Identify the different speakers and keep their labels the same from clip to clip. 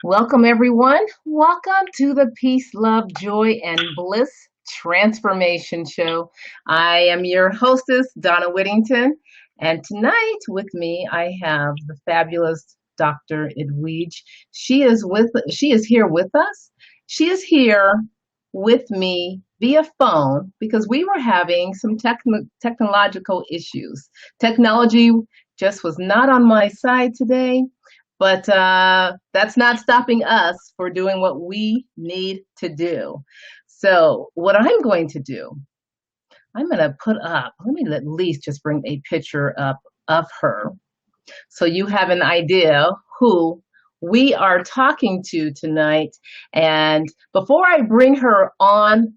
Speaker 1: Welcome, everyone. Welcome to the Peace, Love, Joy, and Bliss Transformation Show. I am your hostess, Donna Whittington, and tonight with me I have the fabulous Dr. Edwige. She is here with us. She is here with me via phone because we were having some technological issues. Technology just was not on my side today. But that's not stopping us for doing what we need to do. So what I'm going to do, I'm going to put up, let me at least just bring a picture up of her so you have an idea who we are talking to tonight. And before I bring her on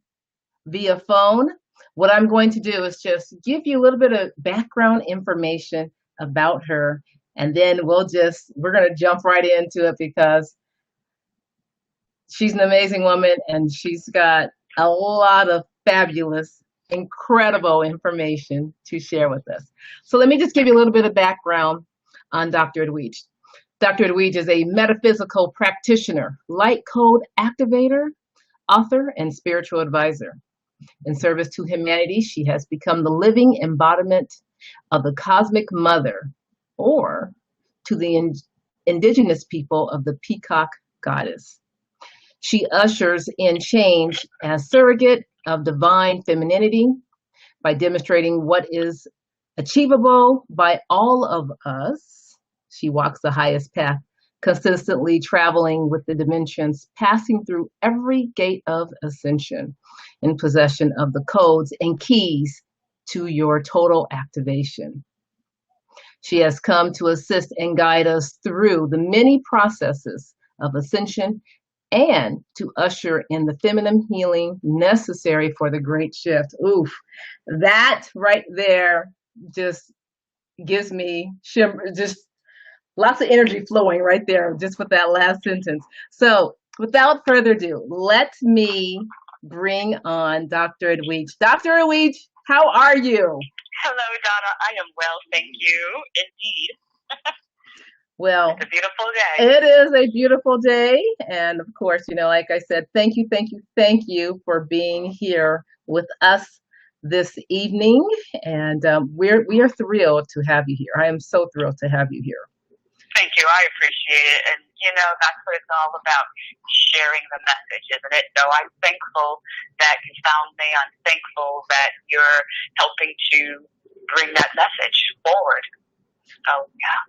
Speaker 1: via phone, what I'm going to do is just give you a little bit of background information about her. And then we're going to jump right into it because she's an amazing woman and she's got a lot of fabulous, incredible information to share with us. So let me just give you a little bit of background on Dr. Edwige. Dr. Edwige is a metaphysical practitioner, light code activator, author, and spiritual advisor. In service to humanity, she has become the living embodiment of the cosmic mother, or to the indigenous people of the Peacock Goddess. She ushers in change as surrogate of divine femininity by demonstrating what is achievable by all of us. She walks the highest path, consistently traveling with the dimensions, passing through every gate of ascension, in possession of the codes and keys to your total activation. She has come to assist and guide us through the many processes of ascension and to usher in the feminine healing necessary for the great shift. Oof, that right there just gives me just lots of energy flowing right there, just with that last sentence. So without further ado, let me bring on Dr. Edwige. Dr. Edwige, how are you?
Speaker 2: Hello, Donna. I am well, thank you. Indeed.
Speaker 1: Well,
Speaker 2: it's a beautiful day.
Speaker 1: It is a beautiful day. And of course, like I said, thank you for being here with us this evening. And we are thrilled to have you here. I am so thrilled to have you here.
Speaker 2: Thank you. I appreciate it. And, that's what it's all about, sharing the message, isn't it? So I'm thankful that you found me. I'm thankful that you're helping to bring that message forward. So, yeah.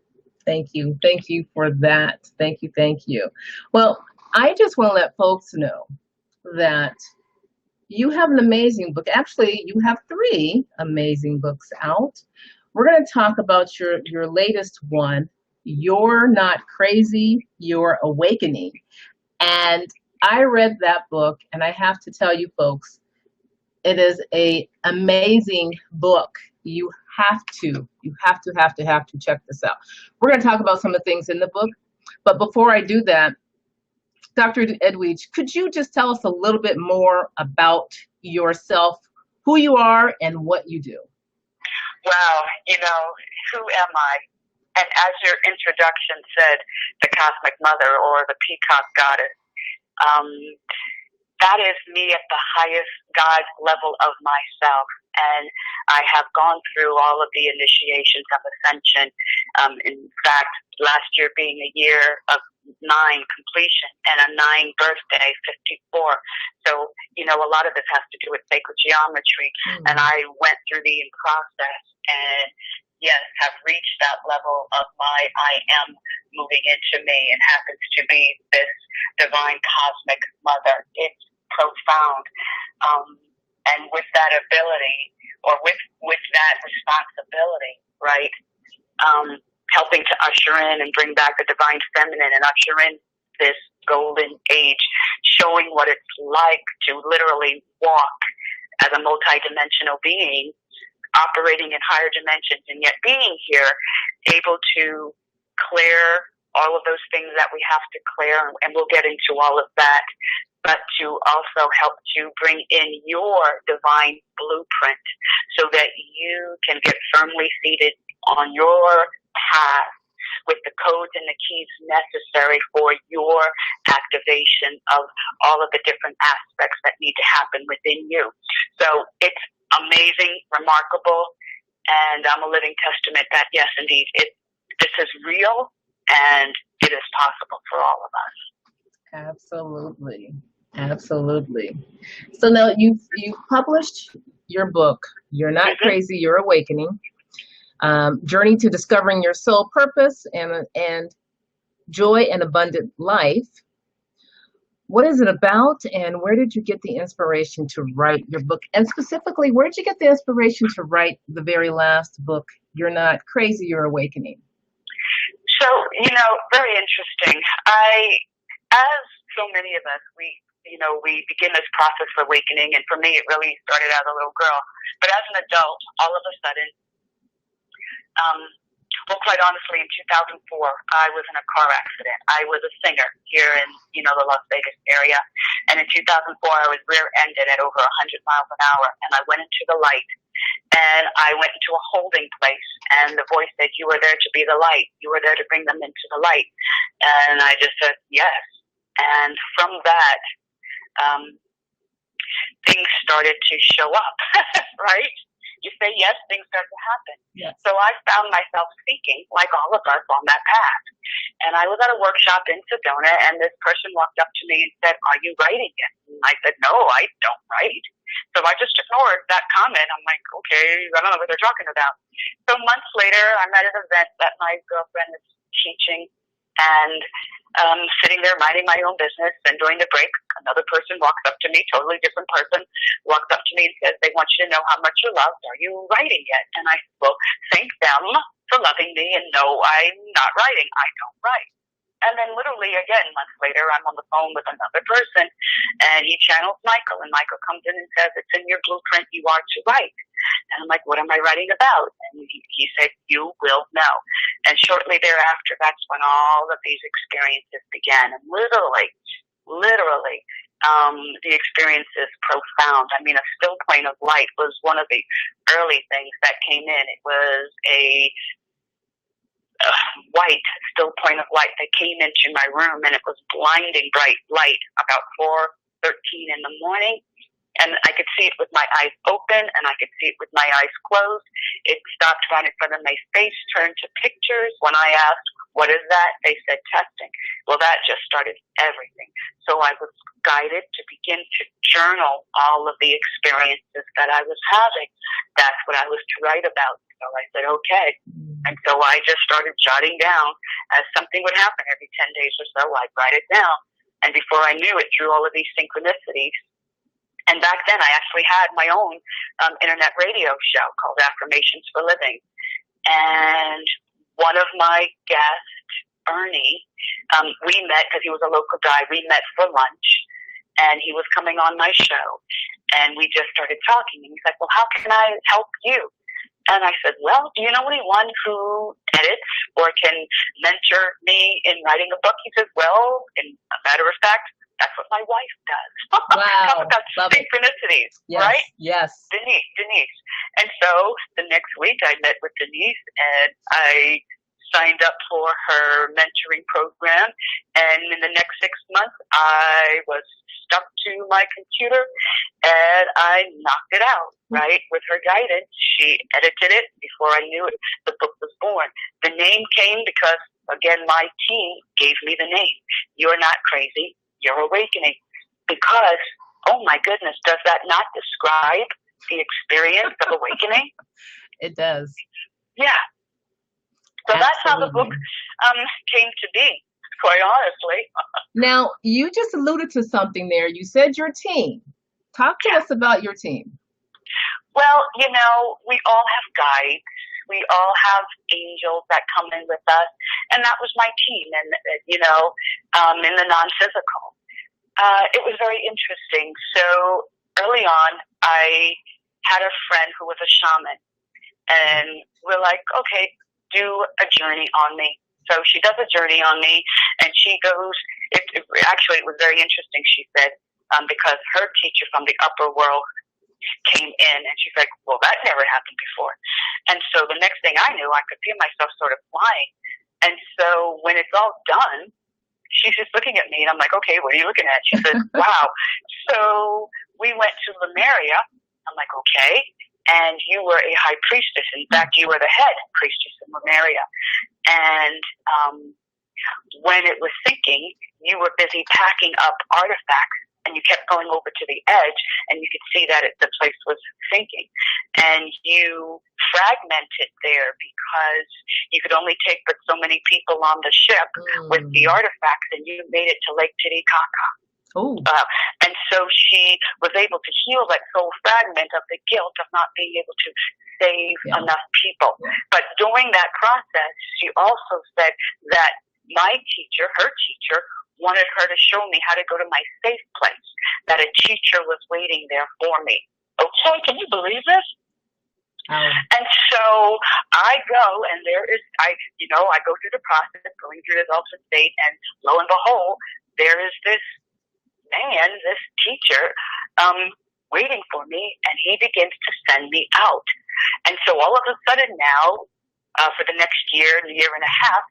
Speaker 1: Thank you. Thank you for that. Thank you. Well, I just want to let folks know that you have an amazing book. Actually, you have 3 amazing books out. We're going to talk about your latest one, You're Not Crazy, You're Awakening. And I read that book, and I have to tell you folks, it is an amazing book. You have to check this out. We're going to talk about some of the things in the book. But before I do that, Dr. Edwige, could you just tell us a little bit more about yourself, who you are, and what you do?
Speaker 2: Well, who am I? And as your introduction said, the Cosmic Mother or the Peacock Goddess, that is me at the highest God level of myself. And I have gone through all of the initiations of ascension. In fact, last year being a year of 9 completion and a 9 birthday, 54. So, a lot of this has to do with sacred geometry. And I went through the process and, yes, have reached that level of my I am moving into me and happens to be this divine cosmic mother. It's profound. And with that ability, or with that responsibility, right, helping to usher in and bring back the divine feminine and usher in this golden age, showing what it's like to literally walk as a multidimensional being, operating in higher dimensions, and yet being here, able to clear all of those things that we have to clear, and we'll get into all of that, but to also help to bring in your divine blueprint so that you can get firmly seated on your path with the codes and the keys necessary for your activation of all of the different aspects that need to happen within you. So it's amazing, remarkable, and I'm a living testament that, yes, indeed, this is real and it is possible for all of us.
Speaker 1: Absolutely. Absolutely. So now you've published your book, You're Not Crazy, You're Awakening, Journey to Discovering Your Soul Purpose and Joy and Abundant Life. What is it about, and where did you get the inspiration to write your book? And specifically, where did you get the inspiration to write the very last book, You're Not Crazy, You're Awakening?
Speaker 2: So, very interesting. As so many of us, we begin this process of awakening, and for me, it really started as a little girl. But as an adult, all of a sudden, quite honestly, in 2004, I was in a car accident. I was a singer here in, the Las Vegas area. And in 2004, I was rear-ended at over 100 miles an hour. And I went into the light. And I went into a holding place. And the voice said, you were there to be the light. You were there to bring them into the light. And I just said, yes. And from that, things started to show up, right? You say yes, things start to happen. Yes. So I found myself speaking, like all of us, on that path. And I was at a workshop in Sedona, and this person walked up to me and said, are you writing yet? And I said, no, I don't write. So I just ignored that comment. I'm like, okay, I don't know what they're talking about. So months later, I'm at an event that my girlfriend is teaching, and sitting there minding my own business, and during the break, another person walks up to me, totally different person, walks up to me and says, they want you to know how much you're loved. Are you writing yet? And I said, well, thank them for loving me, and no, I'm not writing. I don't write. And then literally, again, months later, I'm on the phone with another person, and he channels Michael, and Michael comes in and says, it's in your blueprint, you are to write. And I'm like, what am I writing about? And he said, you will know. And shortly thereafter, that's when all of these experiences began. And literally, the experience is profound. I mean, a still point of light was one of the early things that came in. It was a white still point of light that came into my room, and it was blinding bright light about 4:13 in the morning. And I could see it with my eyes open, and I could see it with my eyes closed. It stopped right in front of my face, turned to pictures. When I asked, what is that? They said testing. Well, that just started everything. So I was guided to begin to journal all of the experiences that I was having. That's what I was to write about. So I said, okay. And so I just started jotting down as something would happen every 10 days or so. I'd write it down. And before I knew it, through all of these synchronicities, and back then, I actually had my own internet radio show called Affirmations for Living. And one of my guests, Ernie, we met because he was a local guy. We met for lunch, and he was coming on my show. And we just started talking. And he's like, well, how can I help you? And I said, well, do you know anyone who edits or can mentor me in writing a book? He says, well, in a matter of fact, that's what my wife does.
Speaker 1: Wow.
Speaker 2: That's synchronicities,
Speaker 1: yes.
Speaker 2: Right?
Speaker 1: Yes.
Speaker 2: Denise. And so the next week I met with Denise, and I signed up for her mentoring program. And in the next 6 months, I was stuck to my computer, and I knocked it out, right? With her guidance, she edited it. Before I knew it, the book was born. The name came because, again, my team gave me the name. You're not crazy. You're awakening. Because, oh my goodness, does that not describe the experience of awakening?
Speaker 1: It does.
Speaker 2: Yeah. So
Speaker 1: Absolutely.
Speaker 2: That's how the book came to be, quite honestly.
Speaker 1: Now, you just alluded to something there. You said your team. Talk to us about your team.
Speaker 2: Well, we all have guides. We all have angels that come in with us, and that was my team. And in the non-physical, it was very interesting. So early on, I had a friend who was a shaman, and we're like, okay, do a journey on me. So she does a journey on me, and she goes. Actually, it was very interesting. She said because her teacher from the upper world came in, and she's like, well, that never happened before. And so the next thing I knew, I could feel myself sort of flying. And so when it's all done, she's just looking at me, and I'm like, okay, what are you looking at? She says, wow. So we went to Lemuria. I'm like, okay. And you were a high priestess. In fact, you were the head priestess in Lemuria. And when it was sinking, you were busy packing up artifacts, and you kept going over to the edge, and you could see that the place was sinking. And you fragmented there because you could only take but so many people on the ship with the artifacts, and you made it to Lake Titicaca. And so she was able to heal that soul fragment of the guilt of not being able to save enough people. But during that process, she also said that my teacher, her teacher, wanted her to show me how to go to my safe place, that a teacher was waiting there for me. Okay, can you believe this? And so I go, and there is, I go through the process, going through this altered state, and lo and behold, there is this man, this teacher, waiting for me, and he begins to send me out. And so all of a sudden now, for the next year and a half,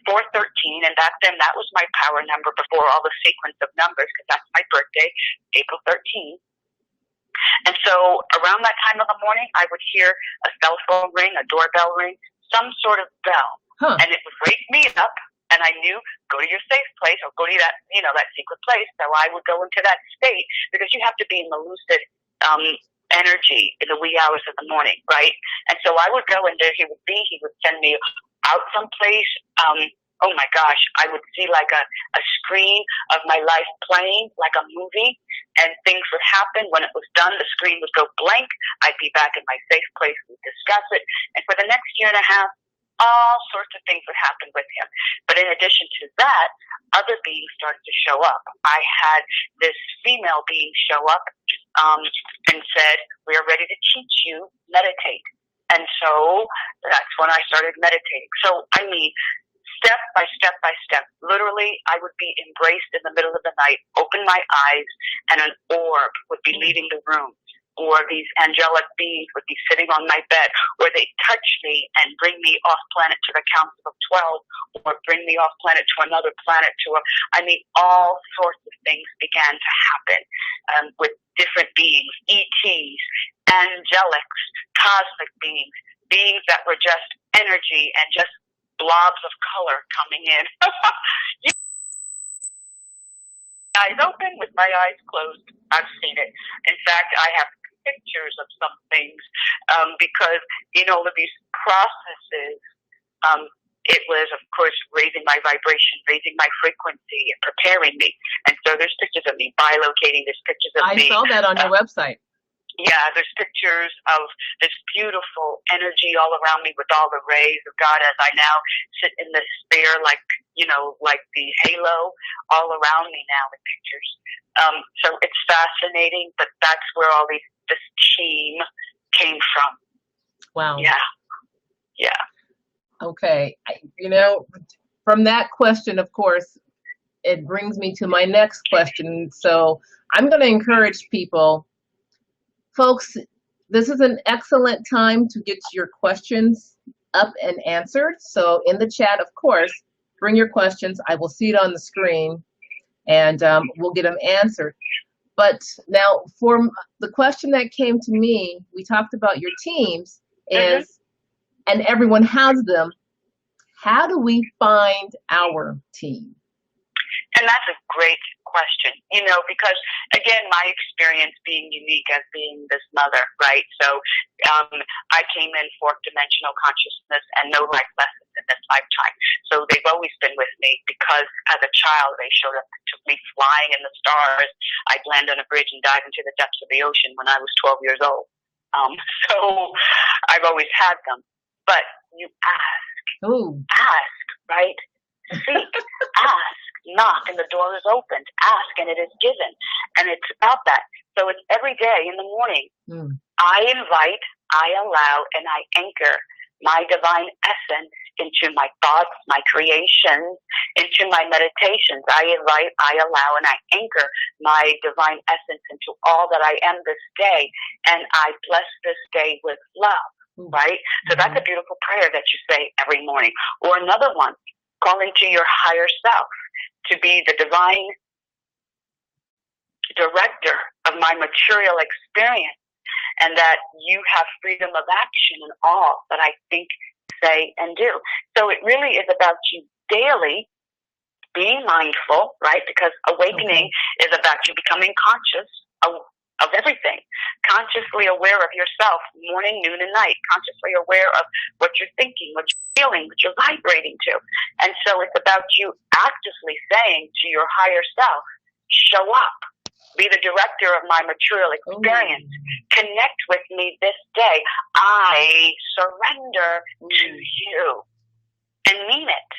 Speaker 2: 413, and back then that was my power number before all the sequence of numbers, because that's my birthday, April 13th. And so around that time of the morning, I would hear a cell phone ring, a doorbell ring, some sort of bell, and it would wake me up, and I knew, go to your safe place, or go to that, that secret place. So I would go into that state, because you have to be in the lucid energy in the wee hours of the morning, right? And so I would go, and there he would send me out someplace. Oh my gosh, I would see like a screen of my life playing, like a movie, and things would happen. When it was done, the screen would go blank. I'd be back in my safe place. We'd discuss it. And for the next year and a half, all sorts of things would happen with him. But in addition to that, other beings started to show up. I had this female being show up and said, we are ready to teach you meditate. And so that's when I started meditating. So, I mean, step by step by step, literally, I would be embraced in the middle of the night, open my eyes, and an orb would be leaving the room. Or these angelic beings would be sitting on my bed, or they'd touch me and bring me off planet to the Council of 12, or bring me off planet to another planet all sorts of things began to happen with different beings, ETs, angelics, cosmic beings, beings that were just energy and just blobs of color coming in. Eyes open with my eyes closed. I've seen it. In fact, I have pictures of some things because in all of these processes, it was, of course, raising my vibration, raising my frequency, and preparing me. And so there's pictures of me bilocating. There's pictures of me.
Speaker 1: I saw that on your website.
Speaker 2: Yeah, there's pictures of this beautiful energy all around me with all the rays of God as I now sit in the sphere, like the halo all around me now in pictures. So it's fascinating, but that's where this team came from.
Speaker 1: Wow.
Speaker 2: Yeah. Yeah.
Speaker 1: Okay. From that question, of course, it brings me to my next question. So I'm going to encourage people. Folks, this is an excellent time to get your questions up and answered. So in the chat, of course, bring your questions. I will see it on the screen, and we'll get them answered. But now for the question that came to me, we talked about your teams, and everyone has them. How do we find our team?
Speaker 2: And that's a great question, because, again, my experience being unique as being this mother, right? So I came in fourth dimensional consciousness and no life lessons in this lifetime. So they've always been with me because as a child they showed up and took me flying in the stars. I'd land on a bridge and dive into the depths of the ocean when I was 12 years old. So I've always had them. But you ask.
Speaker 1: Ooh.
Speaker 2: Ask, right? Seek, ask. Knock and the door is opened. Ask and it is given. And it's about that. So it's every day in the morning. I invite, I allow, and I anchor my divine essence into my thoughts, my creations, into my meditations. I invite, I allow, and I anchor my divine essence into all that I am this day. And I bless this day with love. right? So that's a beautiful prayer that you say every morning. Or another one, calling to your higher self to be the divine director of my material experience, and that you have freedom of action in all that I think, say, and do. So it really is about you daily being mindful, right? Because awakening is about you becoming conscious of everything, consciously aware of yourself, morning, noon, and night, consciously aware of what you're thinking, what you're feeling, what you're vibrating to. And so it's about you actively saying to your higher self, show up, be the director of my material experience, connect with me this day, I surrender to you, and mean it.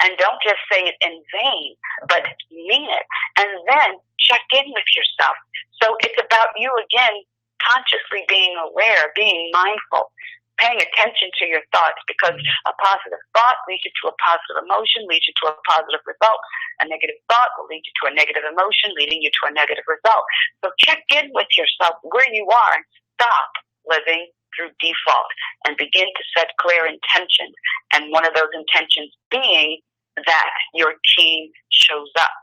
Speaker 2: And don't just say it in vain, but mean it. And then check in with yourself. So it's about you, again, consciously being aware, being mindful, paying attention to your thoughts, because a positive thought leads you to a positive emotion, leads you to a positive result. A negative thought will lead you to a negative emotion, leading you to a negative result. So check in with yourself where you are and stop living through default and begin to set clear intentions. And one of those intentions being that your team shows up.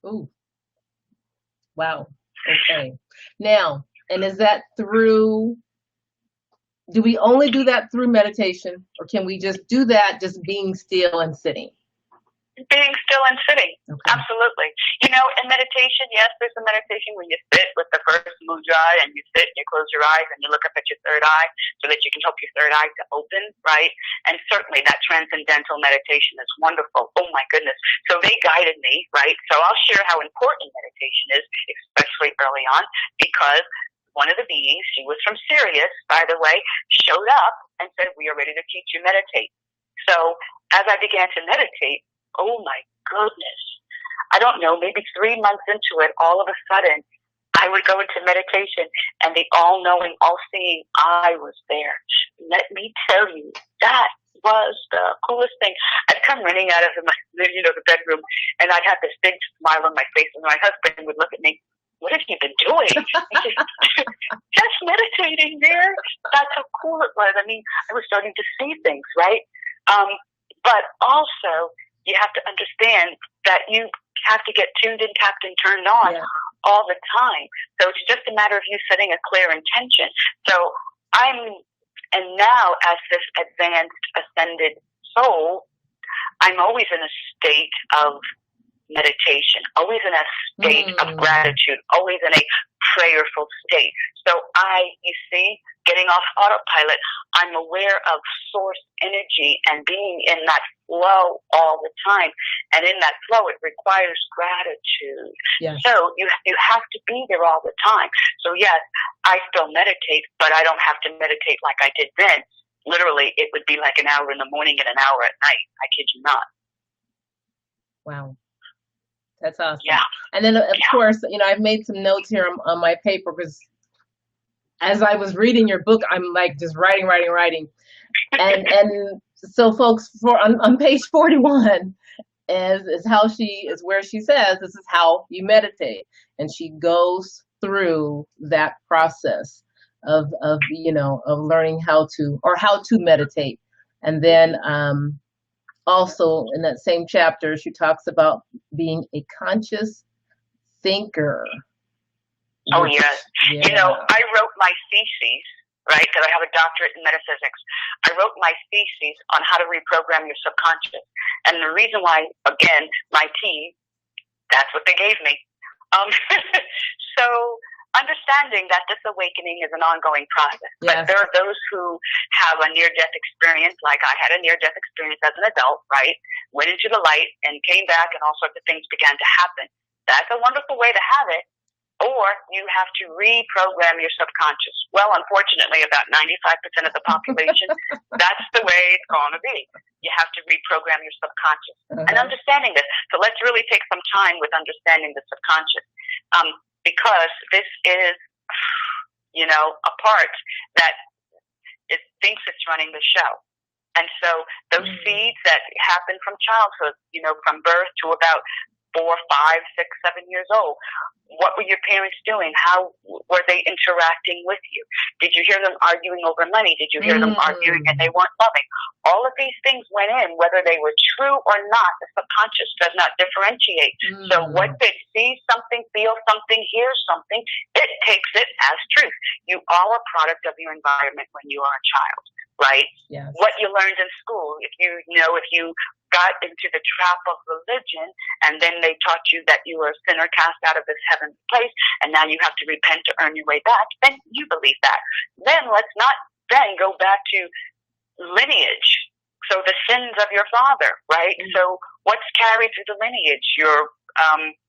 Speaker 1: Ooh. Wow. Okay. Now, and is that through, do we only do that through meditation, or can we just do that just being still and sitting?
Speaker 2: Being still and sitting. Okay. Absolutely. You know, in meditation, yes, there's a meditation where you sit with the first mudra and you sit and you close your eyes and you look up at your third eye so that you can help your third eye to open, right? And certainly that transcendental meditation is wonderful. Oh my goodness. So they guided me, right? So I'll share how important meditation is, especially early on, because one of the beings, she was from Sirius, by the way, showed up and said, we are ready to teach you meditate. So as I began to meditate, oh my goodness, I don't know, maybe 3 months into it, all of a sudden, I would go into meditation and the all-knowing, all-seeing I was there. Let me tell you, that was the coolest thing. I'd come running out of the bedroom, and I'd have this big smile on my face, and my husband would look at me, what have you been doing? Just meditating there. That's how cool it was. I mean, I was starting to see things, right? But also, you have to understand that you have to get tuned and tapped and turned on all the time. So it's just a matter of you setting a clear intention. So and now as this advanced ascended soul, I'm always in a state of meditation, always in a state of gratitude, always in a prayerful state. So you see, getting off autopilot, I'm aware of source energy and being in that flow all the time. And in that flow, it requires gratitude. Yes. So you have to be there all the time. So yes, I still meditate, but I don't have to meditate like I did then. Literally, it would be like an hour in the morning and an hour at night. I kid you not.
Speaker 1: Wow. That's awesome.
Speaker 2: Yeah.
Speaker 1: And then, of course, I've made some notes here on my paper, because as I was reading your book, I'm like just writing. And so folks, on page 41 is where she says, this is how you meditate. And she goes through that process of learning how to meditate. And then, also, in that same chapter, she talks about being a conscious thinker.
Speaker 2: Oh, yes. Yeah. I wrote my thesis, right, because I have a doctorate in metaphysics. I wrote my thesis on how to reprogram your subconscious. And the reason why, again, my team, that's what they gave me. So understanding that this awakening is an ongoing process. Yes. But there are those who have a near-death experience, like I had a near-death experience as an adult, right? Went into the light and came back, and all sorts of things began to happen. That's a wonderful way to have it. Or you have to reprogram your subconscious. Well, unfortunately, about 95% of the population, that's the way it's going to be. You have to reprogram your subconscious. And understanding this. So let's really take some time with understanding the subconscious. Because this is, a part that it thinks it's running the show. And so those seeds that happen from childhood, from birth to about 4, 5, 6, 7 years old, what were your parents doing? How were they interacting with you? Did you hear them arguing over money? Did you hear them arguing and they weren't loving? All of these things went in, whether they were true or not. The subconscious does not differentiate. So what it sees something, feel something, hear something, it takes it as truth. You are a product of your environment when you are a child, right?
Speaker 1: Yes.
Speaker 2: What you learned in school, if you got into the trap of religion and then they taught you that you were a sinner cast out of this heavenly place and now you have to repent to earn your way back, then you believe that. Then let's not then go back to lineage. So the sins of your father, right? So what's carried through the lineage? Your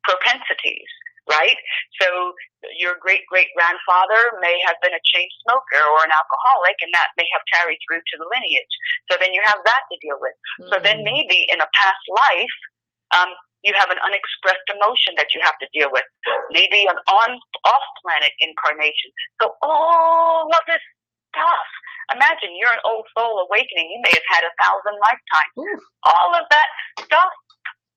Speaker 2: propensities, right? So your great-great-grandfather may have been a chain smoker or an alcoholic, and that may have carried through to the lineage. So then you have that to deal with. So then maybe in a past life, you have an unexpressed emotion that you have to deal with. Maybe an off-planet incarnation. So all of this stuff. Imagine you're an old soul awakening. You may have had 1,000 lifetimes. All of that stuff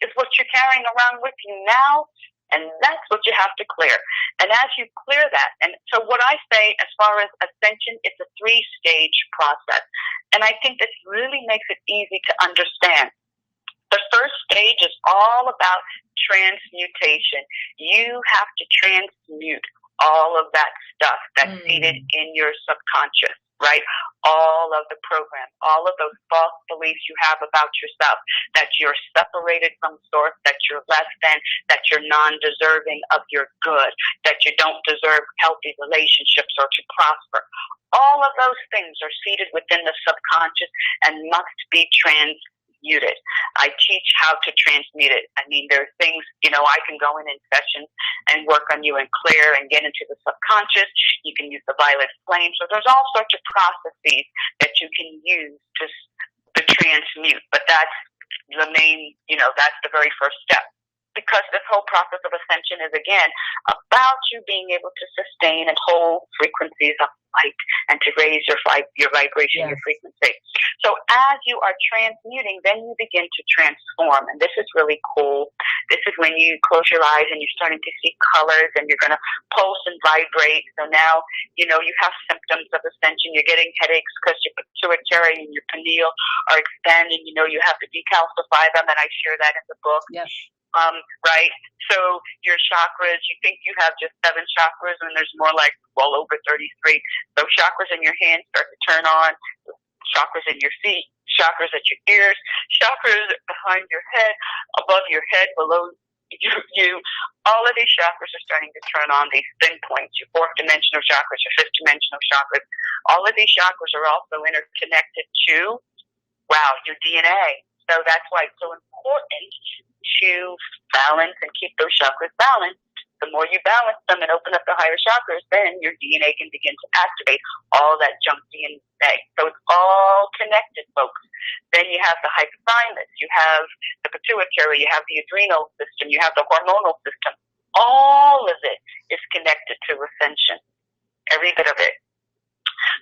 Speaker 2: is what you're carrying around with you now, and that's what you have to clear. And as you clear that, and so what I say as far as ascension, it's a 3-stage process. And I think this really makes it easy to understand. The first stage is all about transmutation. You have to transmute all of that stuff that's seated in your subconscious, right? All of the program, all of those false beliefs you have about yourself, that you're separated from source, that you're less than, that you're non-deserving of your good, that you don't deserve healthy relationships or to prosper. All of those things are seated within the subconscious and must be transmuted. I teach how to transmute it. I mean, there are things, I can go in sessions and work on you and clear and get into the subconscious. You can use the violet flame. So there's all sorts of processes that you can use to transmute. But that's the main, that's the very first step. Because this whole process of ascension is, again, about you being able to sustain and hold frequencies of light and to raise your vibration, your frequency. So as you are transmuting, then you begin to transform. And this is really cool. This is when you close your eyes and you're starting to see colors and you're going to pulse and vibrate. So now, you have symptoms of ascension. You're getting headaches because your pituitary and your pineal are expanding. You have to decalcify them, and I share that in the book.
Speaker 1: Yes.
Speaker 2: Right? So your chakras, you think you have just 7 chakras, and there's more like well over 33. So chakras in your hands start to turn on, chakras in your feet, chakras at your ears, chakras behind your head, above your head, below you. All of these chakras are starting to turn on, these thin points, your 4th dimensional chakras, your 5th dimensional chakras. All of these chakras are also interconnected to, your DNA. So that's why it's so important to balance and keep those chakras balanced. The more you balance them and open up the higher chakras, then your DNA can begin to activate all that junk DNA. So it's all connected, folks. Then you have the hypothalamus, you have the pituitary, you have the adrenal system, you have the hormonal system. All of it is connected to ascension. Every bit of it.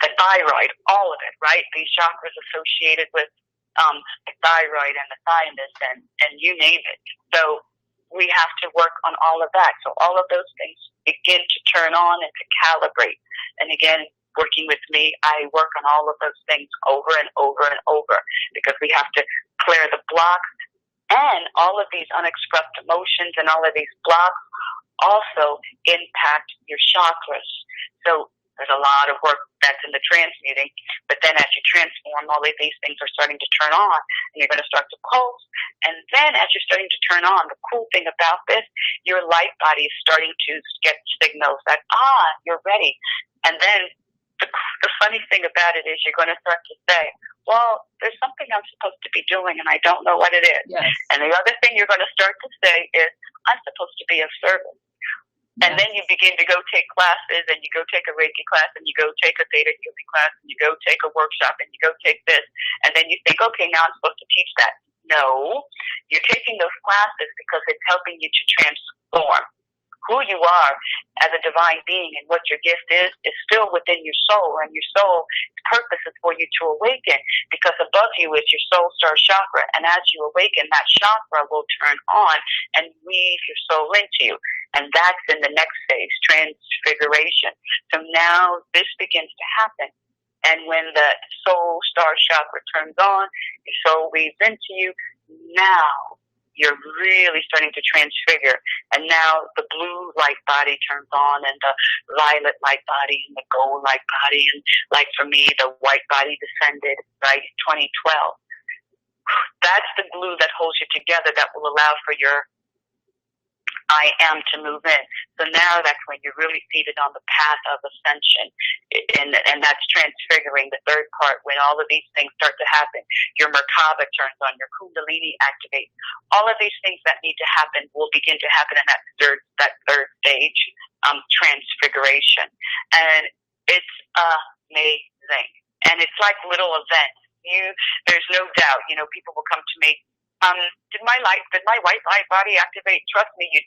Speaker 2: The thyroid, all of it, right? These chakras associated with the thyroid and the thymus and you name it. So we have to work on all of that. So all of those things begin to turn on and to calibrate. And again, working with me, I work on all of those things over and over and over because we have to clear the blocks, and all of these unexpressed emotions and all of these blocks also impact your chakras. So there's a lot of work that's in the transmuting, but then as you transform, all of these things are starting to turn on, and you're going to start to pulse. And then as you're starting to turn on, the cool thing about this, your light body is starting to get signals that, you're ready. And then the funny thing about it is you're going to start to say, well, there's something I'm supposed to be doing, and I don't know what it is. Yes. And the other thing you're going to start to say is, I'm supposed to be of service. And then you begin to go take classes, and you go take a Reiki class, and you go take a Theta Healing class, and you go take a workshop, and you go take this. And then you think, okay, now I'm supposed to teach that. No, you're taking those classes because it's helping you to transform. who you are as a divine being and what your gift is still within your soul, and your soul's purpose is for you to awaken, because above you is your soul star chakra, and as you awaken, that chakra will turn on and weave your soul into you, and that's in the next phase, transfiguration. So now this begins to happen, and when the soul star chakra turns on, your soul weaves into you. Now you're really starting to transfigure. And now the blue light body turns on, and the violet light body, and the gold light body, and like for me, the white body descended, right, 2012. That's the glue that holds you together, that will allow for your I am to move in. So now that's when you're really seated on the path of ascension. And that's transfiguring, the third part, when all of these things start to happen. Your Merkaba turns on, your Kundalini activates. All of these things that need to happen will begin to happen in that third stage, transfiguration. And it's amazing. And it's like little events. There's no doubt, people will come to me, did my white light body activate? Trust me, you'd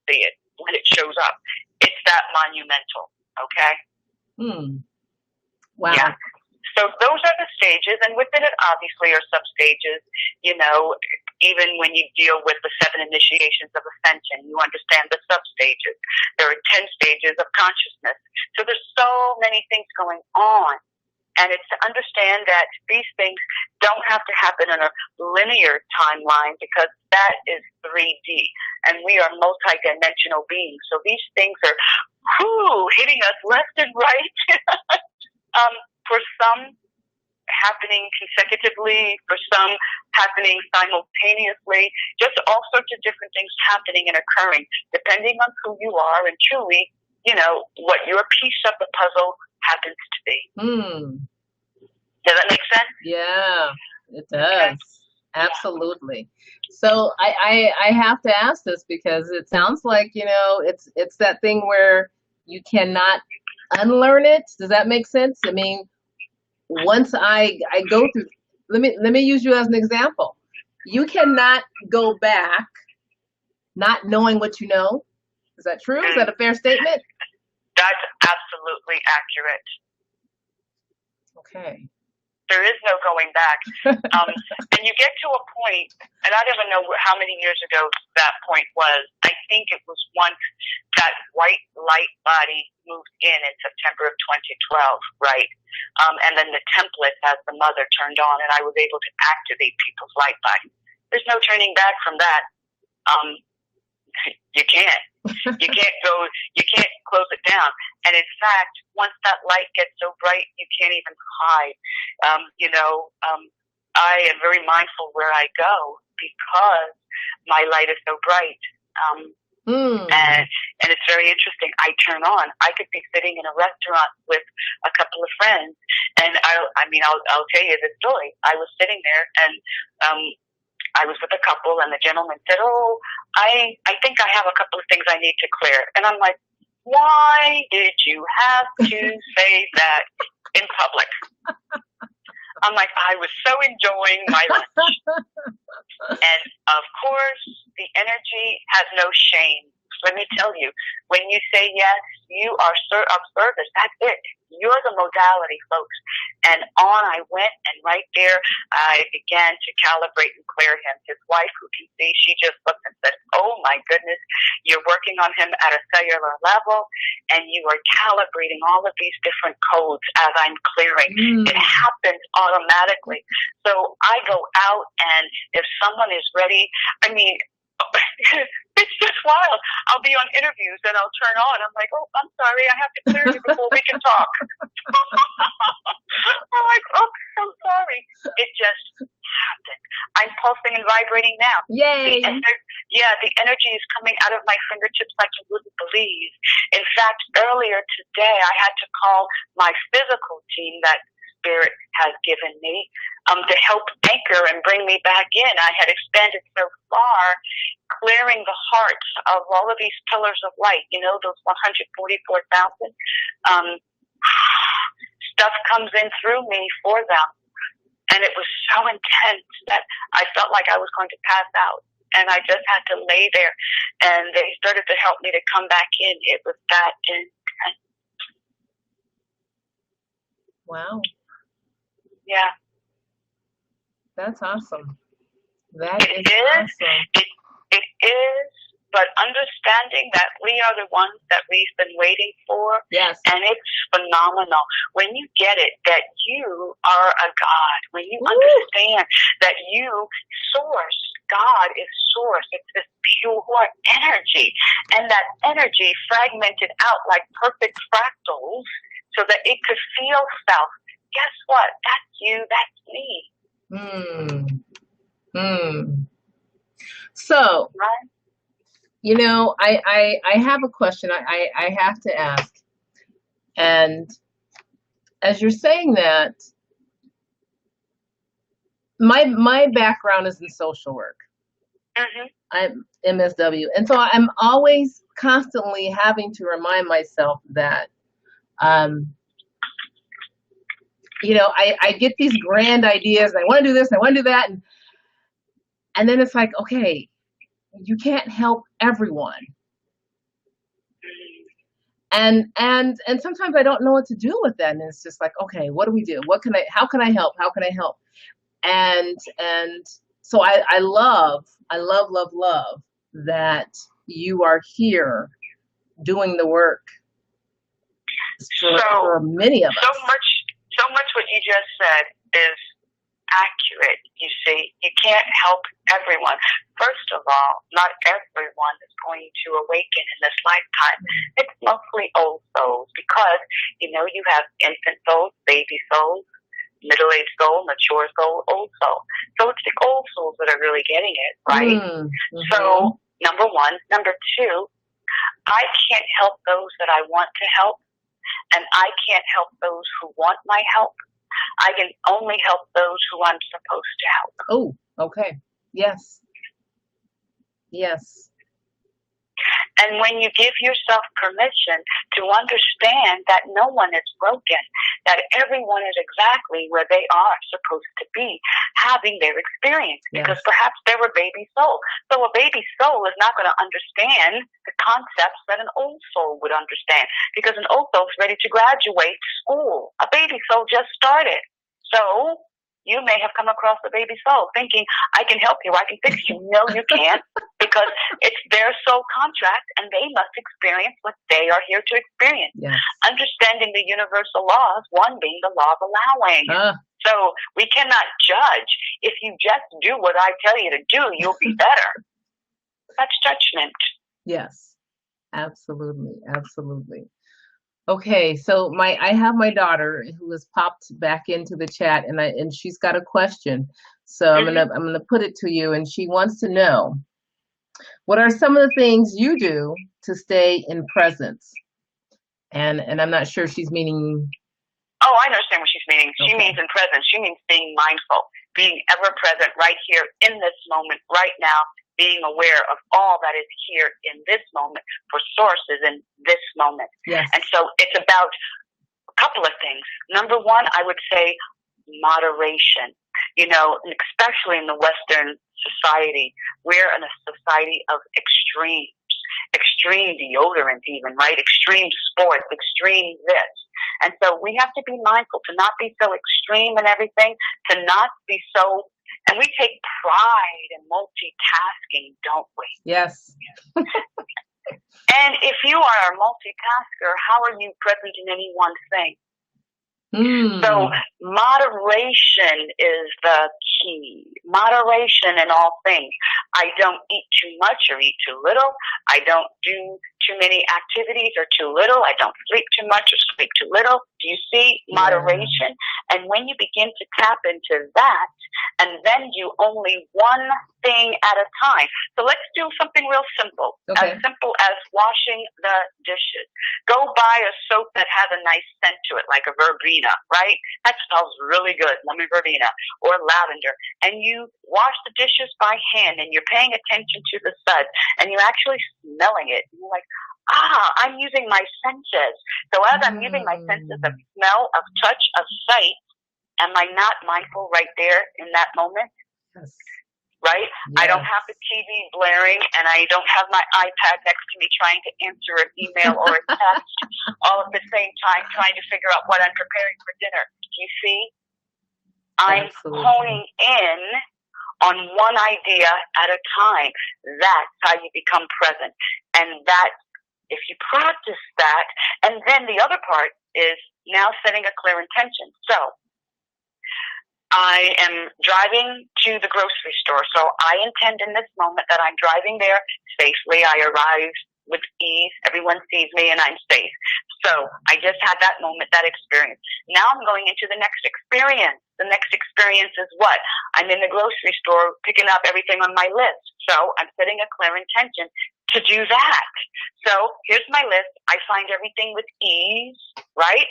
Speaker 2: see it when it shows up. It's that monumental, okay?
Speaker 1: Wow.
Speaker 2: Yeah. So those are the stages, and within it obviously are sub-stages. Even when you deal with the 7 initiations of ascension, you understand the sub-stages. There are 10 stages of consciousness. So there's so many things going on. And it's to understand that these things don't have to happen in a linear timeline, because that is 3D. And we are multidimensional beings. So these things are hitting us left and right. For some, happening consecutively, for some happening simultaneously, just all sorts of different things happening and occurring, depending on who you are and truly, what your piece of the puzzle happens to be. Does that make sense?
Speaker 1: Yeah, it does. Okay. Absolutely. So I have to ask this, because it sounds like, it's that thing where you cannot unlearn it. Does that make sense? I mean, once I go through, let me use you as an example. You cannot go back not knowing what you know. Is that true? Is that a fair statement?
Speaker 2: That's absolutely accurate.
Speaker 1: Okay.
Speaker 2: There is no going back. And you get to a point, and I don't even know how many years ago that point was. I think it was once that white light body moved in September of 2012, right? And then the template as the mother turned on, and I was able to activate people's light body. There's no turning back from that. You can't. You can't close it down. And in fact, once that light gets so bright, you can't even hide. I am very mindful where I go, because my light is so bright. And it's very interesting. I turn on. I could be sitting in a restaurant with a couple of friends, and I'll tell you the story. I was sitting there, and I was with a couple, and the gentleman said, I think I have a couple of things I need to clear. And I'm like, why did you have to say that in public? I'm like, I was so enjoying my lunch. And of course, the energy has no shame. Let me tell you, when you say yes, you are of service. That's it. You're the modality, folks. And on I went, and right there, I began to calibrate and clear him. His wife, who can see, she just looked and said, oh my goodness, you're working on him at a cellular level, and you are calibrating all of these different codes as I'm clearing. It happens automatically. So I go out, and if someone is ready, it's just wild. I'll be on interviews, and I'll turn on. I'm like, I'm sorry, I have to clear you before we can talk. I'm like, I'm sorry. It just happened. I'm pulsing and vibrating now.
Speaker 1: Yay!
Speaker 2: The energy is coming out of my fingertips like you wouldn't believe. In fact, earlier today, I had to call my physical team that Spirit has given me to help anchor and bring me back in. I had expanded so far, clearing the hearts of all of these pillars of light, those 144,000. Stuff comes in through me for them. And it was so intense that I felt like I was going to pass out. and I just had to lay there, and they started to help me to come back in. It was that intense.
Speaker 1: Wow.
Speaker 2: Yeah.
Speaker 1: That's awesome. That
Speaker 2: It
Speaker 1: is
Speaker 2: is.
Speaker 1: awesome.
Speaker 2: It is, but understanding that we are the ones that we've been waiting for.
Speaker 1: Yes.
Speaker 2: And it's phenomenal. When you get it, that you are a God, when you understand that you, source, God is source. It's this pure energy. And that energy fragmented out like perfect fractals so that it could feel self. Guess what? That's you. That's me.
Speaker 1: So,
Speaker 2: right?
Speaker 1: You know, I have a question I have to ask. And as you're saying that, my background is in social work.
Speaker 2: Mm-hmm.
Speaker 1: I'm MSW. And so I'm always constantly having to remind myself that, you know, I get these grand ideas, and I want to do this, and I want to do that. And then it's like, okay, you can't help everyone. And sometimes I don't know what to do with that. And it's just like, okay, what do we do? How can I help? How can I help? And so I love that you are here doing the work for many of us.
Speaker 2: So much what you just said is accurate. You see, you can't help everyone. First of all, not everyone is going to awaken in this lifetime. It's mostly old souls because, you know, you have infant souls, baby souls, middle-aged soul, mature soul, old soul. So it's the old souls that are really getting it, right?
Speaker 1: Mm-hmm.
Speaker 2: So, number one. Number two, I can't help those that I want to help, and I can't help those who want my help. I can only help those who I'm supposed to help.
Speaker 1: Oh, okay. Yes. Yes.
Speaker 2: And when you give yourself permission to understand that no one is broken, that everyone is exactly where they are supposed to be, having their experience, because perhaps they were baby soul. So a baby soul is not going to understand the concepts that an old soul would understand, because an old soul is ready to graduate school. A baby soul just started. So you may have come across a baby soul thinking, I can help you, I can fix you. No, you can't, because it's their soul contract and they must experience what they are here to experience.
Speaker 1: Yes.
Speaker 2: Understanding the universal laws, one being the law of allowing. So we cannot judge. If you just do what I tell you to do, you'll be better. That's judgment.
Speaker 1: Yes, absolutely. Absolutely. Okay, so I have my daughter who has popped back into the chat, and she's got a question. So I'm gonna put it to you, and she wants to know, what are some of the things you do to stay in presence? And I'm not sure she's meaning.
Speaker 2: Oh, I understand what she's meaning. She means in presence. She means being mindful, being ever present right here in this moment, right now, being aware of all that is here in this moment for sources in this moment.
Speaker 1: Yes.
Speaker 2: And so it's about a couple of things. Number one, I would say moderation. You know, especially in the Western society, we're in a society of extremes, extreme deodorant even, right? Extreme sports, extreme this. And so we have to be mindful to not be so extreme in everything, to not be so. And we take pride in multitasking, don't we?
Speaker 1: Yes.
Speaker 2: And if you are a multitasker, how are you present in any one thing? So moderation is the key. Moderation in all things. I don't eat too much or eat too little. I don't do too many activities or too little. I don't sleep too much or sleep too little. Do you see? Moderation. And when you begin to tap into that, and then do only one thing at a time. So let's do something real simple.
Speaker 1: Okay.
Speaker 2: As simple as washing the dishes. Go buy a soap that has a nice scent to it, like a verbena, right? That smells really good, lemon verbena or lavender. And you wash the dishes by hand, and you're paying attention to the suds, and you're actually smelling it. And you're like, I'm using my senses. So as I'm using my senses of smell, of touch, of sight, am I not mindful right there in that moment?
Speaker 1: Yes.
Speaker 2: right?
Speaker 1: Yes.
Speaker 2: I don't have the TV blaring, and I don't have my iPad next to me trying to answer an email or a text all at the same time, trying to figure out what I'm preparing for dinner. You see? I'm
Speaker 1: Absolutely.
Speaker 2: honing in on one idea at a time. That's how you become present. And that, if you practice that, and then the other part is now setting a clear intention. So, I am driving to the grocery store, so I intend in this moment that I'm driving there safely. I arrive with ease. Everyone sees me and I'm safe. So I just had that moment, that experience. Now I'm going into the next experience. The next experience is what? I'm in the grocery store picking up everything on my list. So I'm setting a clear intention to do that. So here's my list. I find everything with ease, right?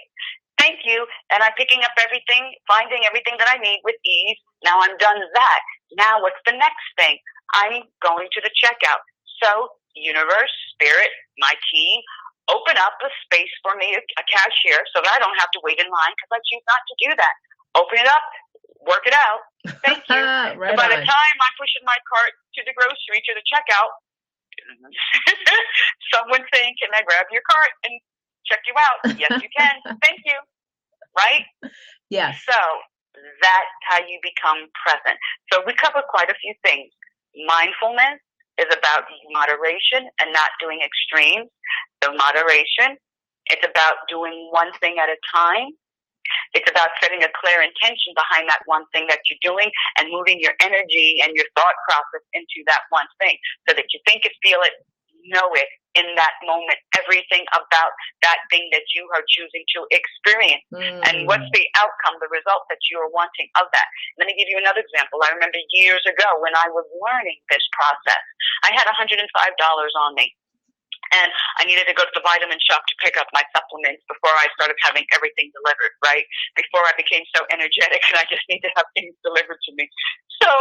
Speaker 2: Thank you. And I'm picking up everything, finding everything that I need with ease. Now I'm done that. Now what's the next thing? I'm going to the checkout. So universe, spirit, my team, open up a space for me, a cashier, so that I don't have to wait in line because I choose not to do that. Open it up, work it out. Thank you.
Speaker 1: Right
Speaker 2: so by the
Speaker 1: on.
Speaker 2: time I'm pushing my cart to the grocery, to the checkout, someone's saying, can I grab your cart and check you out? Yes, you can. Thank you. Right?
Speaker 1: Yes.
Speaker 2: So that's how you become present. So we cover quite a few things. Mindfulness is about moderation and not doing extremes. So moderation, it's about doing one thing at a time. It's about setting a clear intention behind that one thing that you're doing and moving your energy and your thought process into that one thing so that you think it, feel it, know it in that moment, everything about that thing that you are choosing to experience. And what's the outcome, the result that you are wanting of that. Let me give you another example. I remember years ago when I was learning this process, I had $105 on me. And I needed to go to the vitamin shop to pick up my supplements before I started having everything delivered, right? Before I became so energetic and I just need to have things delivered to me. So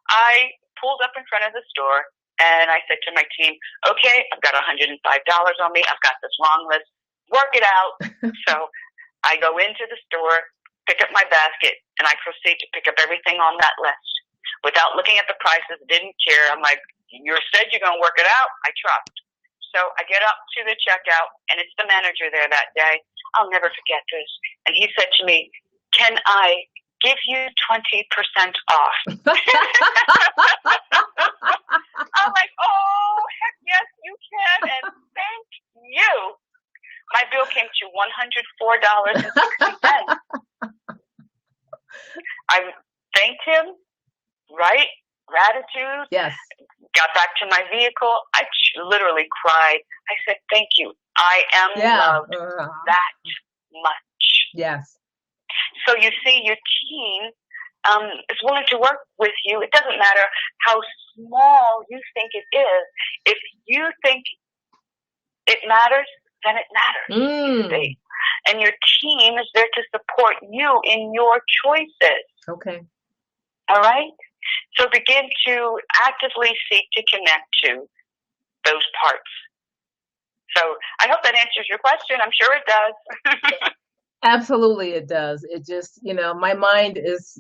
Speaker 2: I pulled up in front of the store and I said to my team, okay, I've got $105 on me. I've got this long list. Work it out. So I go into the store, pick up my basket, and I proceed to pick up everything on that list. Without looking at the prices, didn't care. I'm like, you said you're going to work it out. I trust. So I get up to the checkout, and it's the manager there that day. I'll never forget this. And he said to me, can I give you 20% off? I'm like, oh, heck yes, you can, and thank you. My bill came to $104.60. I thanked him, right? Gratitude.
Speaker 1: Yes.
Speaker 2: Got back to my vehicle. I literally cried. I said, thank you. I am loved that much.
Speaker 1: Yes.
Speaker 2: So you see, your team is willing to work with you. It doesn't matter how small you think it is. If you think it matters, then it matters. See? And your team is there to support you in your choices.
Speaker 1: Okay.
Speaker 2: All right? So begin to actively seek to connect to those parts. So I hope that answers your question. I'm sure it does.
Speaker 1: Absolutely, it does. It just, my mind is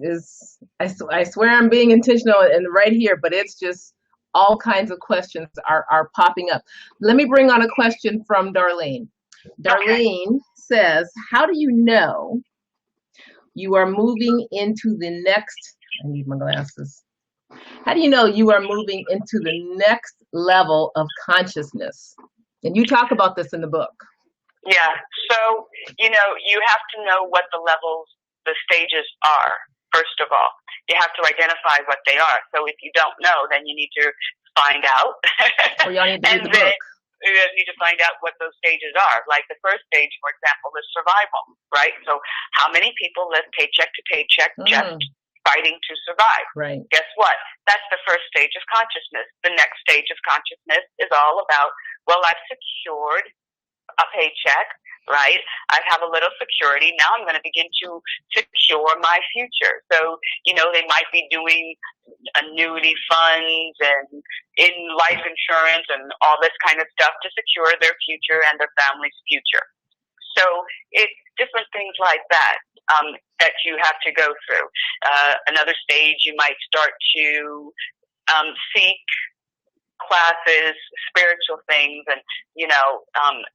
Speaker 1: I swear I'm being intentional and right here, but it's just all kinds of questions are popping up. Let me bring on a question from Darlene. Darlene says, how do you know you are moving into the next, I need my glasses. How do you know you are moving into the next level of consciousness? And you talk about this in the book.
Speaker 2: Yeah. So, you have to know what the levels, the stages are, first of all. You have to identify what they are. So if you don't know, then you need to find out.
Speaker 1: Or y'all need to read the book.
Speaker 2: You need to find out what those stages are. Like the first stage, for example, is survival, right? So how many people live paycheck to paycheck just fighting to survive?
Speaker 1: Right.
Speaker 2: Guess what? That's the first stage of consciousness. The next stage of consciousness is all about, well, I've secured a paycheck, right? I have a little security. Now I'm going to begin to secure my future. So, they might be doing annuity funds and in life insurance and all this kind of stuff to secure their future and their family's future. So it's different things like that that you have to go through. Another stage, you might start to seek classes, spiritual things, and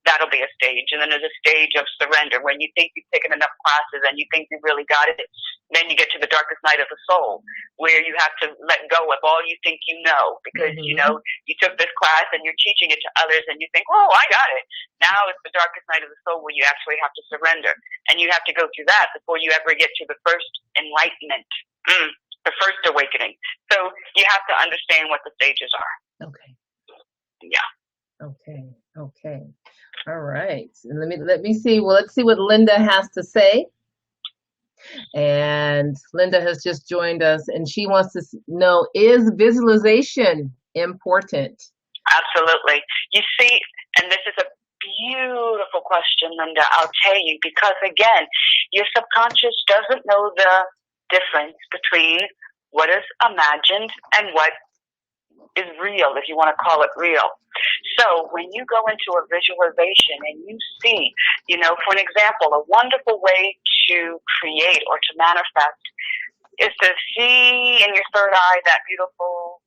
Speaker 2: that'll be a stage. And then there's a stage of surrender when you think you've taken enough classes and you think you really got it. Then you get to the darkest night of the soul, where you have to let go of all you think you know, because you took this class and you're teaching it to others, and you think, oh, I got it. Now it's the darkest night of the soul, where you actually have to surrender, and you have to go through that before you ever get to the first enlightenment, the first awakening. So you have to understand what the stages are.
Speaker 1: Okay.
Speaker 2: Yeah.
Speaker 1: Okay. All right. Let me see. Well, let's see what Linda has to say. And Linda has just joined us, and she wants to know, is visualization important?
Speaker 2: Absolutely. You see, and this is a beautiful question, Linda, I'll tell you, because again, your subconscious doesn't know the difference between what is imagined and what is real, if you want to call it real. So when you go into a visualization and you see, for an example, a wonderful way to create or to manifest is to see in your third eye that beautiful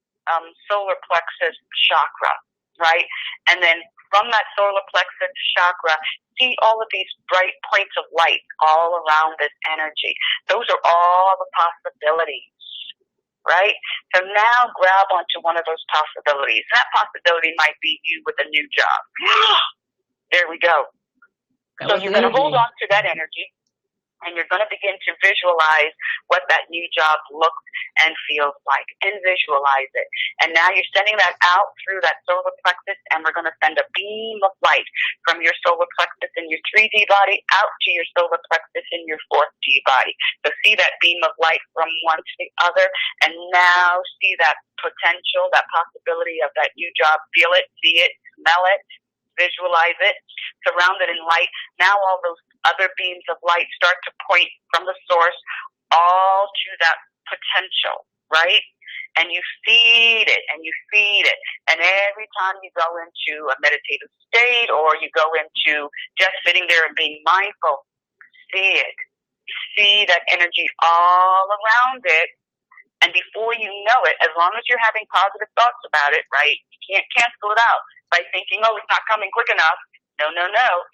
Speaker 2: solar plexus chakra, right? And then from that solar plexus chakra, see all of these bright points of light all around this energy. Those are all the possibilities. Right? So now grab onto one of those possibilities. That possibility might be you with a new job. There we go. So you're going to hold on to that energy, and you're going to begin to visualize what that new job looks and feels like, and visualize it. And now you're sending that out through that solar plexus, and we're going to send a beam of light from your solar plexus in your 3D body out to your solar plexus in your 4D body. So see that beam of light from one to the other, and now see that potential, that possibility of that new job. Feel it, see it, smell it, visualize it, surrounded in light. Now all those other beams of light start to point from the source all to that potential, right? And you feed it, and you feed it. And every time you go into a meditative state, or you go into just sitting there and being mindful, see it. See that energy all around it. And before you know it, as long as you're having positive thoughts about it, right, you can't cancel it out by thinking, oh, it's not coming quick enough. No.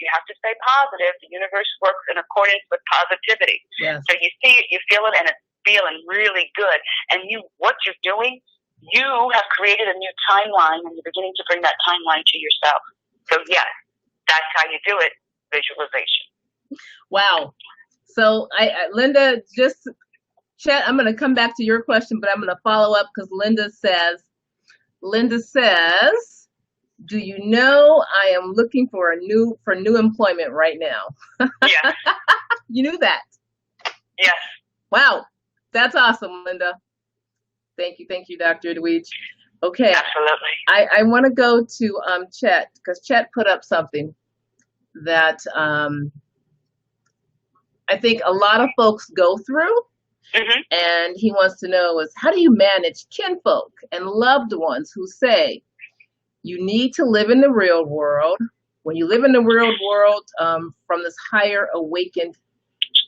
Speaker 2: You have to stay positive. The universe works in accordance with positivity. Yes. So you see it, you feel it, and it's feeling really good. And what you're doing, you have created a new timeline, and you're beginning to bring that timeline to yourself. So yes, that's how you do it, visualization. Wow.
Speaker 1: So Linda, Chet, I'm going to come back to your question, but I'm going to follow up because Linda says, do you know I am looking for new employment right now?
Speaker 2: Yes.
Speaker 1: You knew that?
Speaker 2: Yes.
Speaker 1: Wow. That's awesome, Linda. Thank you, Dr. Edwige. Okay.
Speaker 2: Absolutely.
Speaker 1: I want to go to Chet, because Chet put up something that I think a lot of folks go through. Mm-hmm. And he wants to know is, how do you manage kinfolk and loved ones who say you need to live in the real world? When you live in the real world from this higher awakened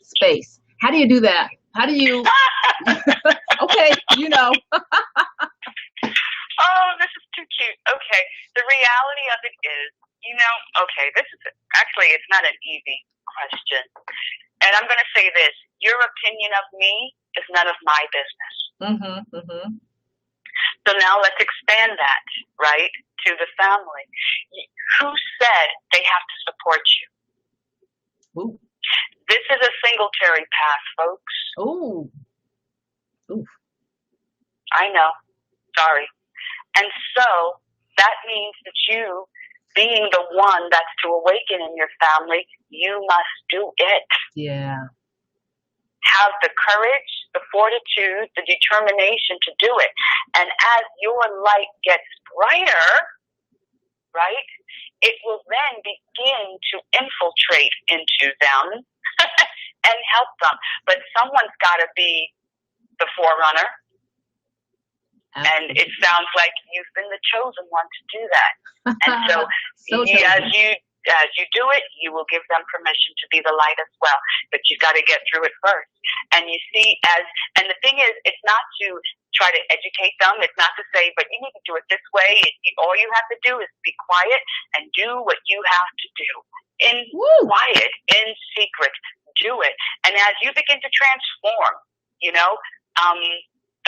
Speaker 1: space, how do you do that? How do you? Okay,
Speaker 2: Oh, this is too cute. Okay, the reality of it is, this is actually, it's not an easy question. And I'm going to say this, your opinion of me is none of my business. Mm-hmm, mm-hmm. So now let's expand that, right, to the family. Who said they have to support you? Ooh. This is a singletary path, folks.
Speaker 1: Ooh. Ooh.
Speaker 2: I know. Sorry. And so that means that you, being the one that's to awaken in your family, you must do it.
Speaker 1: Yeah.
Speaker 2: Have the courage, the fortitude, the determination to do it. And as your light gets brighter, right, it will then begin to infiltrate into them and help them. But someone's got to be the forerunner. Absolutely. And it sounds like you've been the chosen one to do that. And so as you do it, you will give them permission to be the light as well. But you've got to get through it first. And you see, and the thing is, it's not to try to educate them. It's not to say, but you need to do it this way. All you have to do is be quiet and do what you have to do. In quiet, in secret, do it. And as you begin to transform,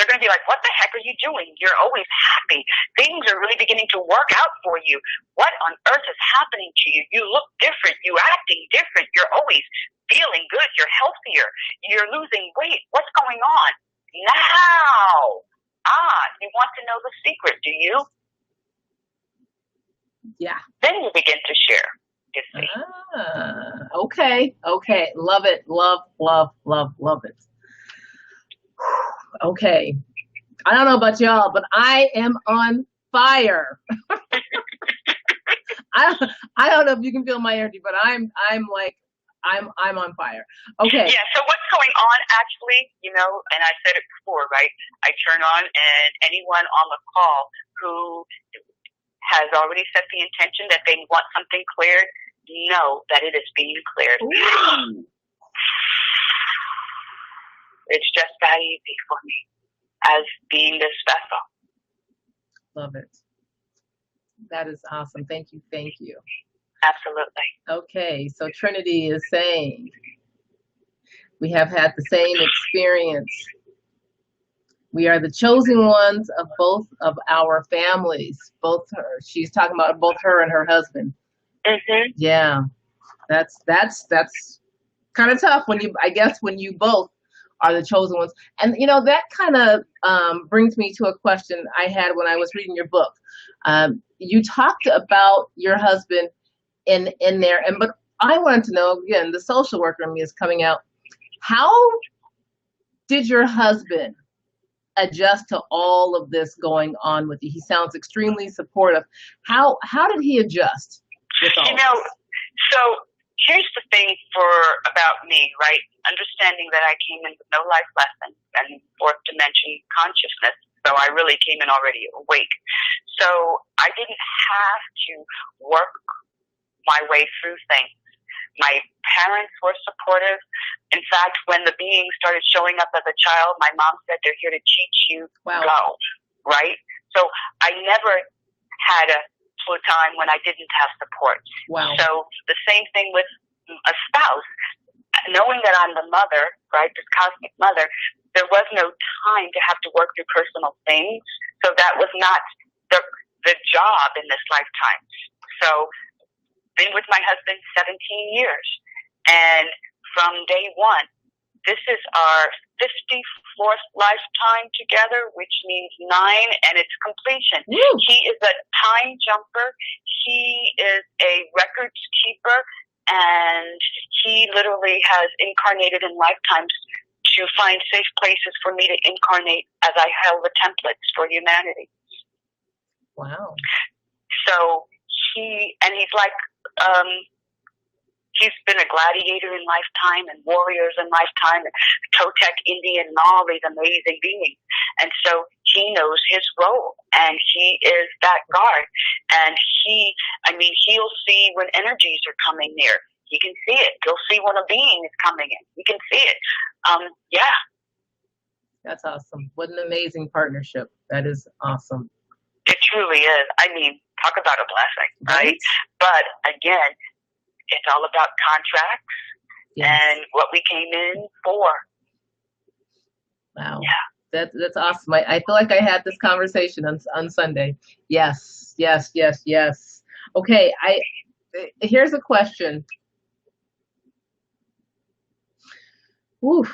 Speaker 2: they're going to be like, what the heck are you doing? You're always happy. Things are really beginning to work out for you. What on earth is happening to you? You look different. You're acting different. You're always feeling good. You're healthier. You're losing weight. What's going on? Now. You want to know the secret, do you?
Speaker 1: Yeah.
Speaker 2: Then you begin to share. You see.
Speaker 1: Okay. Love it. Love it. Okay. I don't know about y'all, but I am on fire. I don't know if you can feel my energy, but I'm on fire. Okay.
Speaker 2: Yeah. So what's going on actually, and I said it before, right? I turn on and anyone on the call who has already set the intention that they want something cleared, know that it is being cleared. Ooh. It's just that easy for me as being this vessel.
Speaker 1: Love it. That is awesome. Thank you.
Speaker 2: Absolutely.
Speaker 1: Okay, so Trinity is saying we have had the same experience. We are the chosen ones of both of our families. She's talking about both her and her husband.
Speaker 2: Mm-hmm.
Speaker 1: Yeah, that's kind of tough when you both are the chosen ones. And that kind of brings me to a question I had when I was reading your book. You talked about your husband in there, but I wanted to know, again, the social worker in me is coming out. How did your husband adjust to all of this going on with you? He sounds extremely supportive. How did he adjust with all this?
Speaker 2: So here's the thing about me, right? Understanding that I came in with no life lessons and fourth dimension consciousness. So I really came in already awake. So I didn't have to work my way through things. My parents were supportive. In fact, when the beings started showing up as a child, my mom said, they're here to teach you.
Speaker 1: Wow.
Speaker 2: Go, right? So I never had a time when I didn't have support.
Speaker 1: Wow.
Speaker 2: So the same thing with a spouse. Knowing that I'm the mother, right, this cosmic mother, there was no time to have to work through personal things. So that was not the job in this lifetime. So been with my husband 17 years. And from day one, this is our 54th lifetime together, which means 9, and it's completion.
Speaker 1: Woo.
Speaker 2: He is a time jumper. He is a records keeper, and he literally has incarnated in lifetimes to find safe places for me to incarnate as I held the templates for humanity.
Speaker 1: Wow.
Speaker 2: So he's like, he's been a gladiator in lifetime and warriors in lifetime and Toltec Indian and all these amazing beings. And so he knows his role and he is that guard. And he'll see when energies are coming near. He can see it. He'll see when a being is coming in. He can see it. Yeah.
Speaker 1: That's awesome. What an amazing partnership. That is awesome.
Speaker 2: It truly is. Talk about a blessing, right? But again, it's all about contracts and what we came in for.
Speaker 1: Wow.
Speaker 2: Yeah.
Speaker 1: That's awesome. I feel like I had this conversation on Sunday. Yes. Okay. Here's a question. Oof.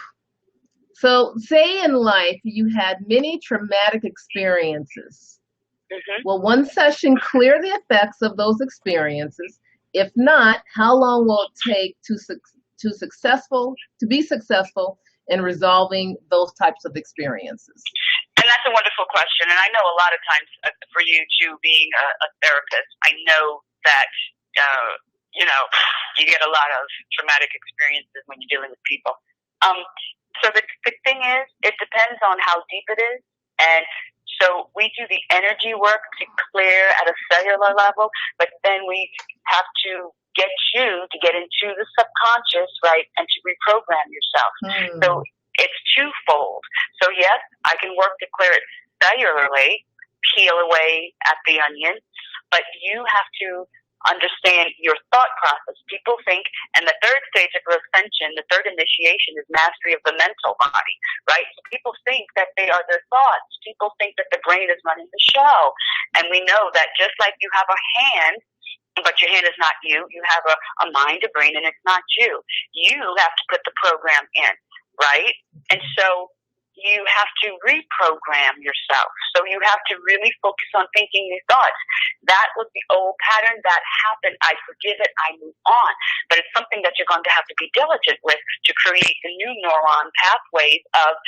Speaker 1: So say in life you had many traumatic experiences.
Speaker 2: Mm-hmm.
Speaker 1: Will one session clear the effects of those experiences? If not, how long will it take to be successful in resolving those types of experiences?
Speaker 2: And that's a wonderful question. And I know a lot of times for you too, being a therapist, I know that, you get a lot of traumatic experiences when you're dealing with people. So the thing is, it depends on how deep it is. And so we do the energy work to clear at a cellular level, but then we have to get you to get into the subconscious, right, and to reprogram yourself. So it's twofold. So yes, I can work to clear it cellularly, peel away at the onion, but you have to understand your thought process. People think, and the third stage of ascension, the third initiation, is mastery of the mental body, right? So people think that they are their thoughts. People think that the brain is running the show. And we know that just like you have a hand, but your hand is not you, you have a mind, a brain, and it's not you. You have to put the program in, right? And so you have to reprogram yourself. So you have to really focus on thinking new thoughts. That was the old pattern that happened. I forgive it. I move on. But it's something that you're going to have to be diligent with to create the new neuron pathways of,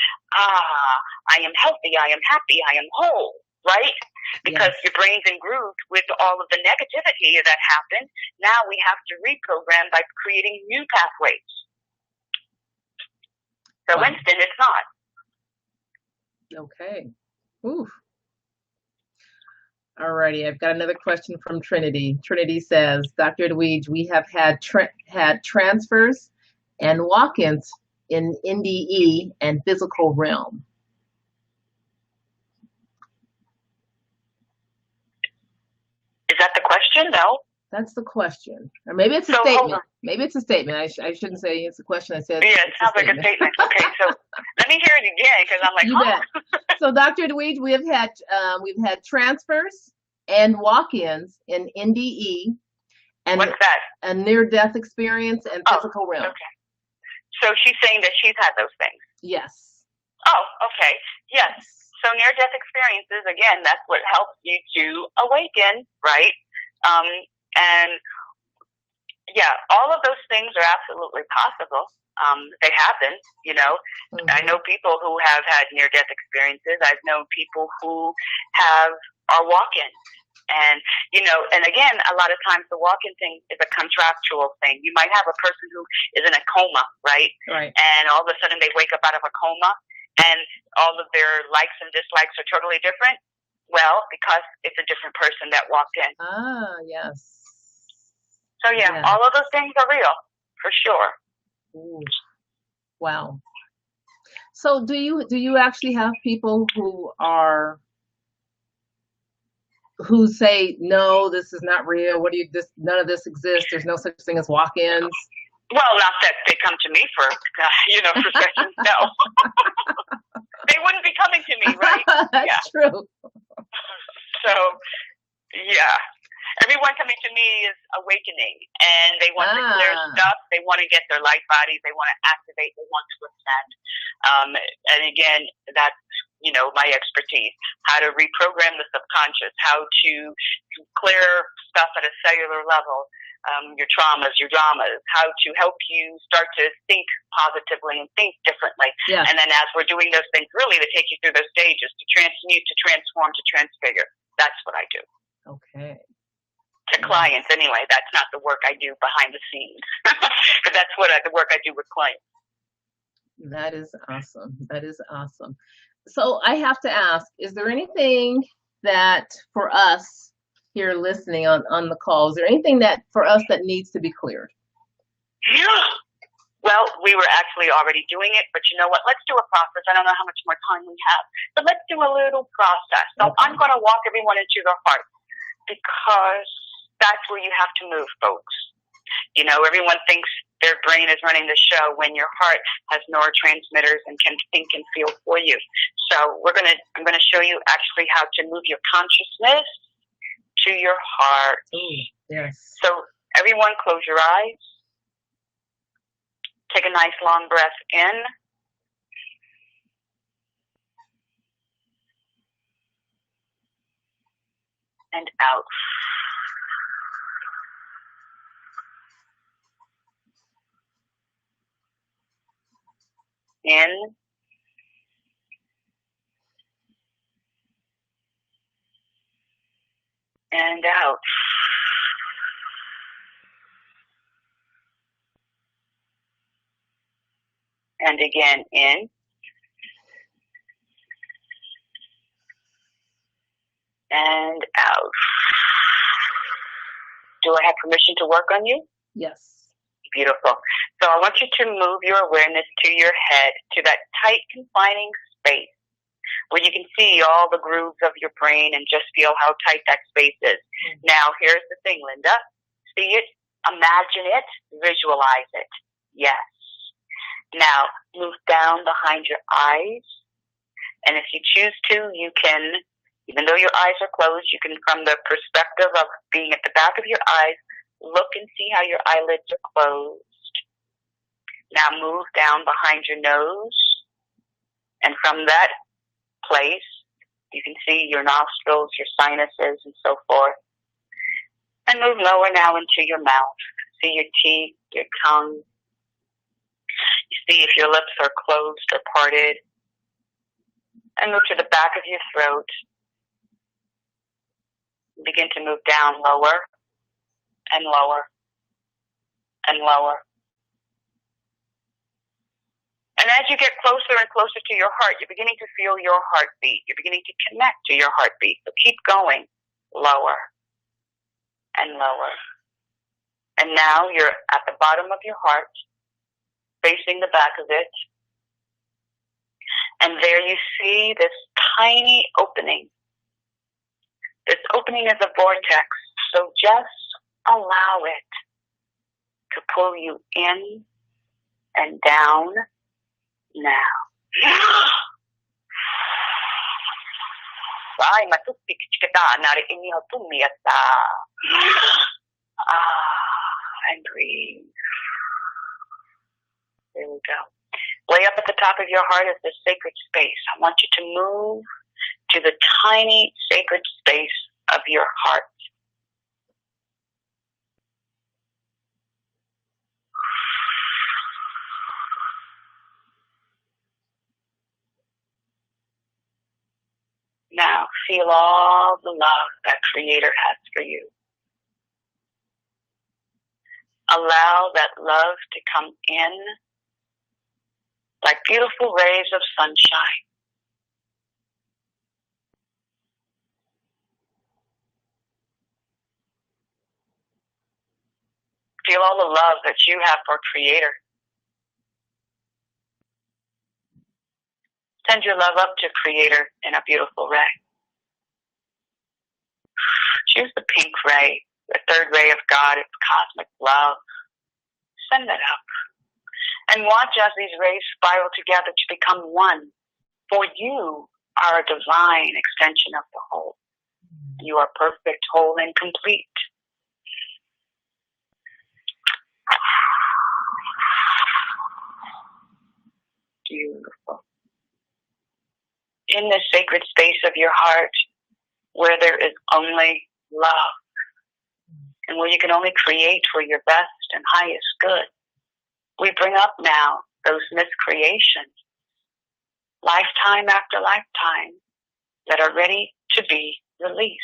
Speaker 2: I am healthy, I am happy, I am whole, right? Because your brain's engrooved with all of the negativity that happened. Now we have to reprogram by creating new pathways. So instant, it's not.
Speaker 1: Okay. Ooh. Alrighty, I've got another question from Trinity. Trinity says, Dr. Edwige, we have had transfers and walk-ins in NDE and physical realm.
Speaker 2: Is that the question? No.
Speaker 1: That's the question. Or maybe it's a statement. Maybe it's a statement. I shouldn't say it's a question. I said
Speaker 2: it sounds like a statement. Okay, so let me hear it again because I'm like,
Speaker 1: you bet. So, Dr. Edwige, we've had transfers and walk-ins in NDE, and
Speaker 2: what's that?
Speaker 1: A near-death experience and physical realm.
Speaker 2: Okay. So she's saying that she's had those things.
Speaker 1: Yes.
Speaker 2: Oh, okay. Yes. So near-death experiences, again, that's what helps you to awaken, right? And yeah, all of those things are absolutely possible. They happen, you know. Mm-hmm. I know people who have had near-death experiences. I've known people who are walk-in. And, you know, and again, a lot of times the walk-in thing is a contractual thing. You might have a person who is in a coma, right?
Speaker 1: Right.
Speaker 2: And all of a sudden they wake up out of a coma and all of their likes and dislikes are totally different. Well, because it's a different person that walked in.
Speaker 1: Ah, yes.
Speaker 2: So yeah, all of those things are real, for sure.
Speaker 1: Ooh. Wow. So do you actually have people who say, no, this is not real? None of this exists. There's no such thing as walk-ins.
Speaker 2: Well, not that they come to me for sessions. No. They wouldn't be coming to me, right?
Speaker 1: That's true.
Speaker 2: So, yeah. Everyone coming to me is awakening, and they want to clear stuff. They want to get their light bodies. They want to activate. They want to ascend. And again, that's, my expertise, how to reprogram the subconscious, how to clear stuff at a cellular level, your traumas, your dramas, how to help you start to think positively and think differently. Yeah. And then as we're doing those things, really to take you through those stages, to transmute, to transform, to transfigure. That's what I do.
Speaker 1: Okay.
Speaker 2: To clients, anyway. That's not the work I do behind the scenes. But that's the work I do with clients.
Speaker 1: That is awesome. That is awesome. So I have to ask, is there anything that for us here listening on the call, is there anything that for us that needs to be cleared?
Speaker 2: Yeah. Well, we were actually already doing it, but you know what? Let's do a process. I don't know how much more time we have, but let's do a little process. So I'm going to walk everyone into their heart, because that's where you have to move, folks. Everyone thinks their brain is running the show when your heart has neurotransmitters and can think and feel for you. So I'm going to show you actually how to move your consciousness to your heart.
Speaker 1: Yes.
Speaker 2: So everyone close your eyes. Take a nice long breath in. And out. In. And out. And again, in. And out. Do I have permission to work on you?
Speaker 1: Yes.
Speaker 2: Beautiful. So I want you to move your awareness to your head, to that tight, confining space where you can see all the grooves of your brain and just feel how tight that space is. Now, here's the thing, Linda. See it, imagine it, visualize it. Yes. Now, move down behind your eyes. And if you choose to, you can, even though your eyes are closed, you can, from the perspective of being at the back of your eyes, look and see how your eyelids are closed. Now move down behind your nose, and from that place, you can see your nostrils, your sinuses, and so forth. And move lower now into your mouth. See your teeth, your tongue. You see if your lips are closed or parted. And move to the back of your throat. Begin to move down lower and lower and lower. And as you get closer and closer to your heart, you're beginning to feel your heartbeat. You're beginning to connect to your heartbeat. So keep going lower and lower. And now you're at the bottom of your heart, facing the back of it. And there you see this tiny opening. This opening is a vortex. So just allow it to pull you in and down now. Ay, matupik kita nari inyo tumiyata. And breathe. There we go. Way up at the top of your heart is the sacred space. I want you to move to the tiny sacred space of your heart. Now feel all the love that Creator has for you. Allow that love to come in like beautiful rays of sunshine. Feel all the love that you have for Creator. Send your love up to Creator in a beautiful ray. Choose the pink ray, the third ray of God, it's cosmic love. Send that up. And watch as these rays spiral together to become one. For you are a divine extension of the whole. You are perfect, whole, and complete. Beautiful. In this sacred space of your heart, where there is only love, and where you can only create for your best and highest good, we bring up now those miscreations, lifetime after lifetime, that are ready to be released.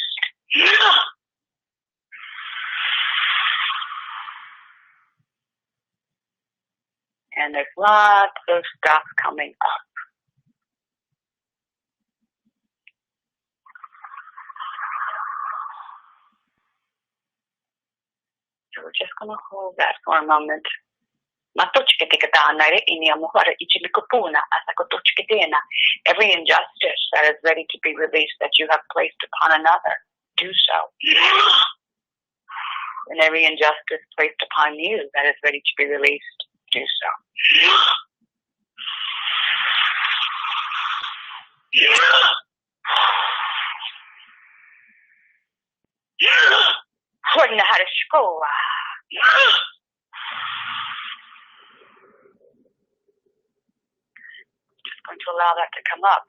Speaker 2: And there's lots of stuff coming up. So we're just going to hold that for a moment. Every injustice that is ready to be released that you have placed upon another, do so. And every injustice placed upon you that is ready to be released, do so. Just going to allow that to come up.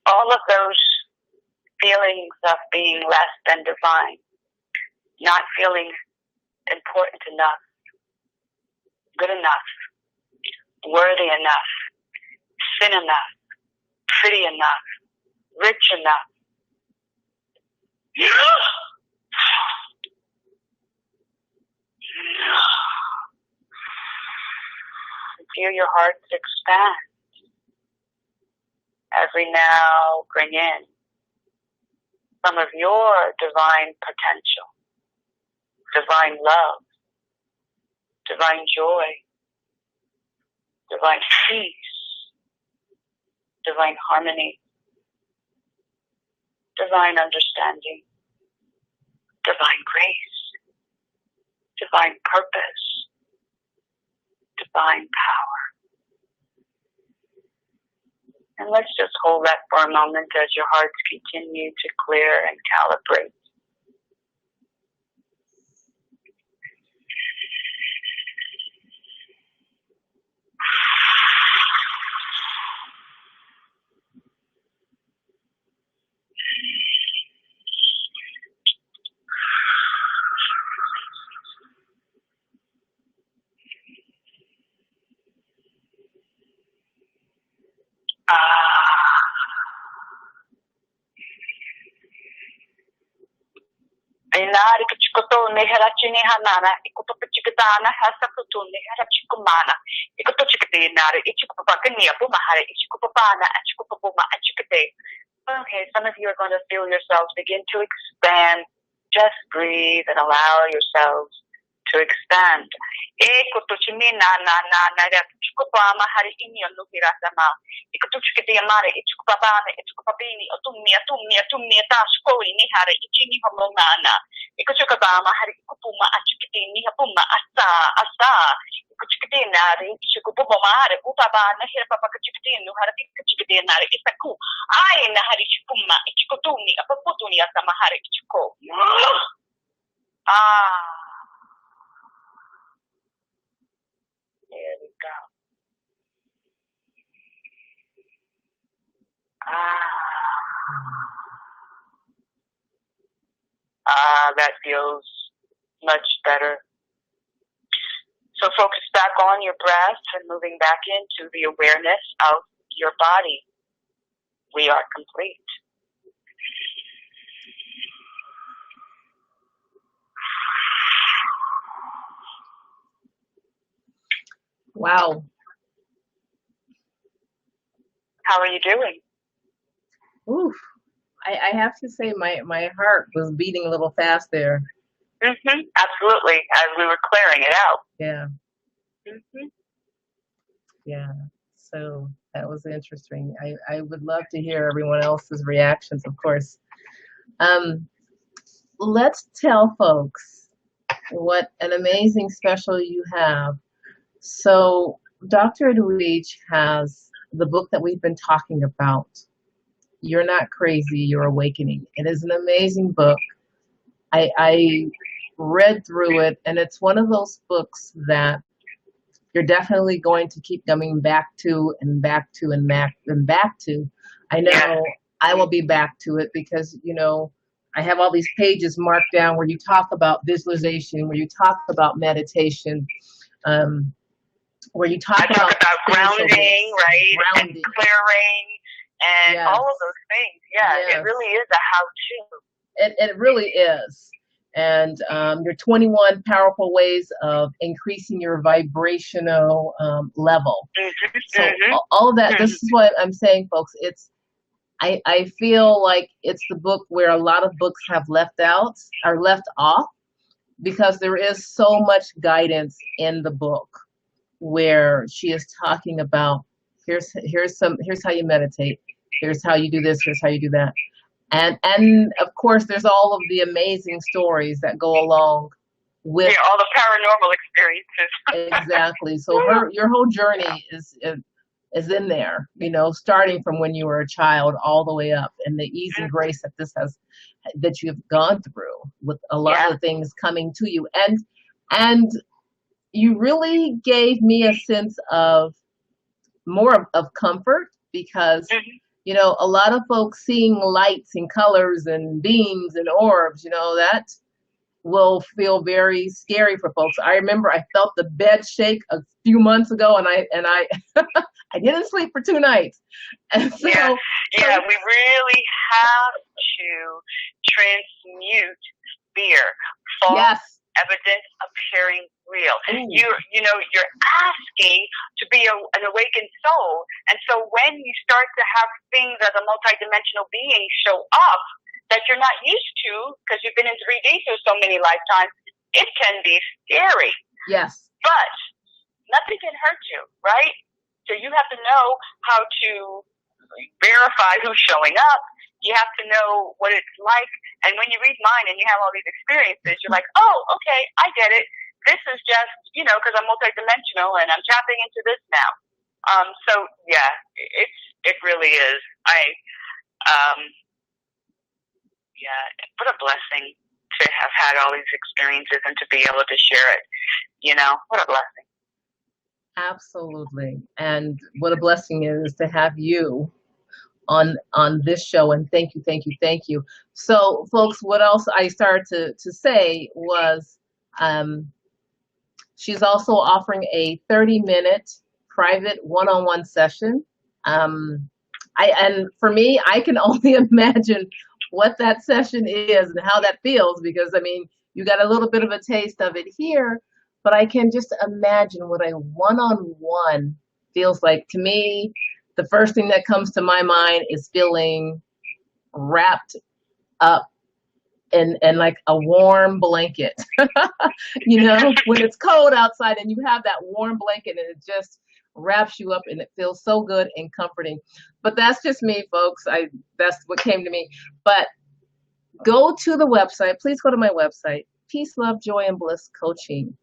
Speaker 2: All of those feelings of being less than divine, not feeling important enough, good enough, worthy enough, thin enough, pretty enough, rich enough, Feel your heart expand as we now bring in some of your divine potential, divine love, divine joy, divine peace, divine harmony, divine understanding, divine grace, divine purpose, divine power. And let's just hold that for a moment as your hearts continue to clear and calibrate. Inari kuchikoto neherachini hanana, ikuto kuchikitana hasakutu neherachikumana, ikuto chikite nari, ichikupakania bumahare, ichikupapana, achikupapuma, achikite. Okay, some of you are going to feel yourselves begin to expand. Just breathe and allow yourselves to expand. Ikuto chimina na chikupama hari inyo nuhirasama. Ikuto chikite yamare, ichikupapana, ichikupapini, otumia tashkoi nihare, ichini homomana. Ikuchukabama hari kupuma achikite nihapuma asa. Ikuchikite nari, ichikupuma hari, upabana, hirapapakachikite, nuharapi kachikite nari, isaku. Ay nahari chikuma, ichikotuni, apaputuni asama hari, ichiko. There we go. That feels much better. So focus back on your breath and moving back into the awareness of your body. We are complete.
Speaker 1: Wow.
Speaker 2: How are you doing?
Speaker 1: Oof. I have to say my heart was beating a little fast there.
Speaker 2: Absolutely, as we were clearing it out.
Speaker 1: Yeah. Yeah. So that was interesting. I would love to hear everyone else's reactions, of course. Let's tell folks what an amazing special you have. So Dr. Edwige has the book that we've been talking about. You're Not Crazy, You're Awakening. It is an amazing book. I read through it, and it's one of those books that you're definitely going to keep coming back to and back to and back and back to. I know I will be back to it because, you know, I have all these pages marked down where you talk about visualization, where you talk about meditation, where you talk about
Speaker 2: grounding, right? Grounding. And clearing. And all of those things, it really is a how-to.
Speaker 1: It really is. And your 21 powerful ways of increasing your vibrational level. So all of that, this is what I'm saying, folks. I feel like it's the book where a lot of books have left off, because there is so much guidance in the book where she is talking about here's how you meditate. Here's how you do this, here's how you do that. And of course, there's all of the amazing stories that go along with
Speaker 2: all the paranormal experiences.
Speaker 1: Exactly. So your whole journey is in there, you know, starting from when you were a child all the way up, and the ease and grace that you've gone through with a lot of things coming to you. And you really gave me a sense of more of comfort, because you know, a lot of folks seeing lights and colors and beams and orbs, you know, will feel very scary for folks. I remember I felt the bed shake a few months ago, and I I didn't sleep for 2 nights. And so,
Speaker 2: we really have to transmute fear, false
Speaker 1: yes,
Speaker 2: evidence appearing real.
Speaker 1: Ooh.
Speaker 2: You're asking to be an awakened soul, and so when you start to have things as a multidimensional being show up that you're not used to because you've been in 3D for so many lifetimes, it can be scary.
Speaker 1: Yes.
Speaker 2: But nothing can hurt you, right? So you have to know how to verify who's showing up. You have to know what it's like. And when you read mine and you have all these experiences, you're like, oh, okay, I get it. This is just, because I'm multidimensional and I'm tapping into this now. So yeah, it really is. What a blessing to have had all these experiences and to be able to share it. What a blessing.
Speaker 1: Absolutely. And what a blessing it is to have you on this show. And thank you. So folks, what else I started to say was she's also offering a 30-minute private one-on-one session. And for me, I can only imagine what that session is and how that feels, because you got a little bit of a taste of it here, but I can just imagine what a one-on-one feels like. To me, the first thing that comes to my mind is feeling wrapped up in like a warm blanket. When it's cold outside and you have that warm blanket and it just wraps you up and it feels so good and comforting. But that's just me, folks. That's what came to me. But go to the website. Please go to my website, Peace, Love, Joy, and Bliss Coaching,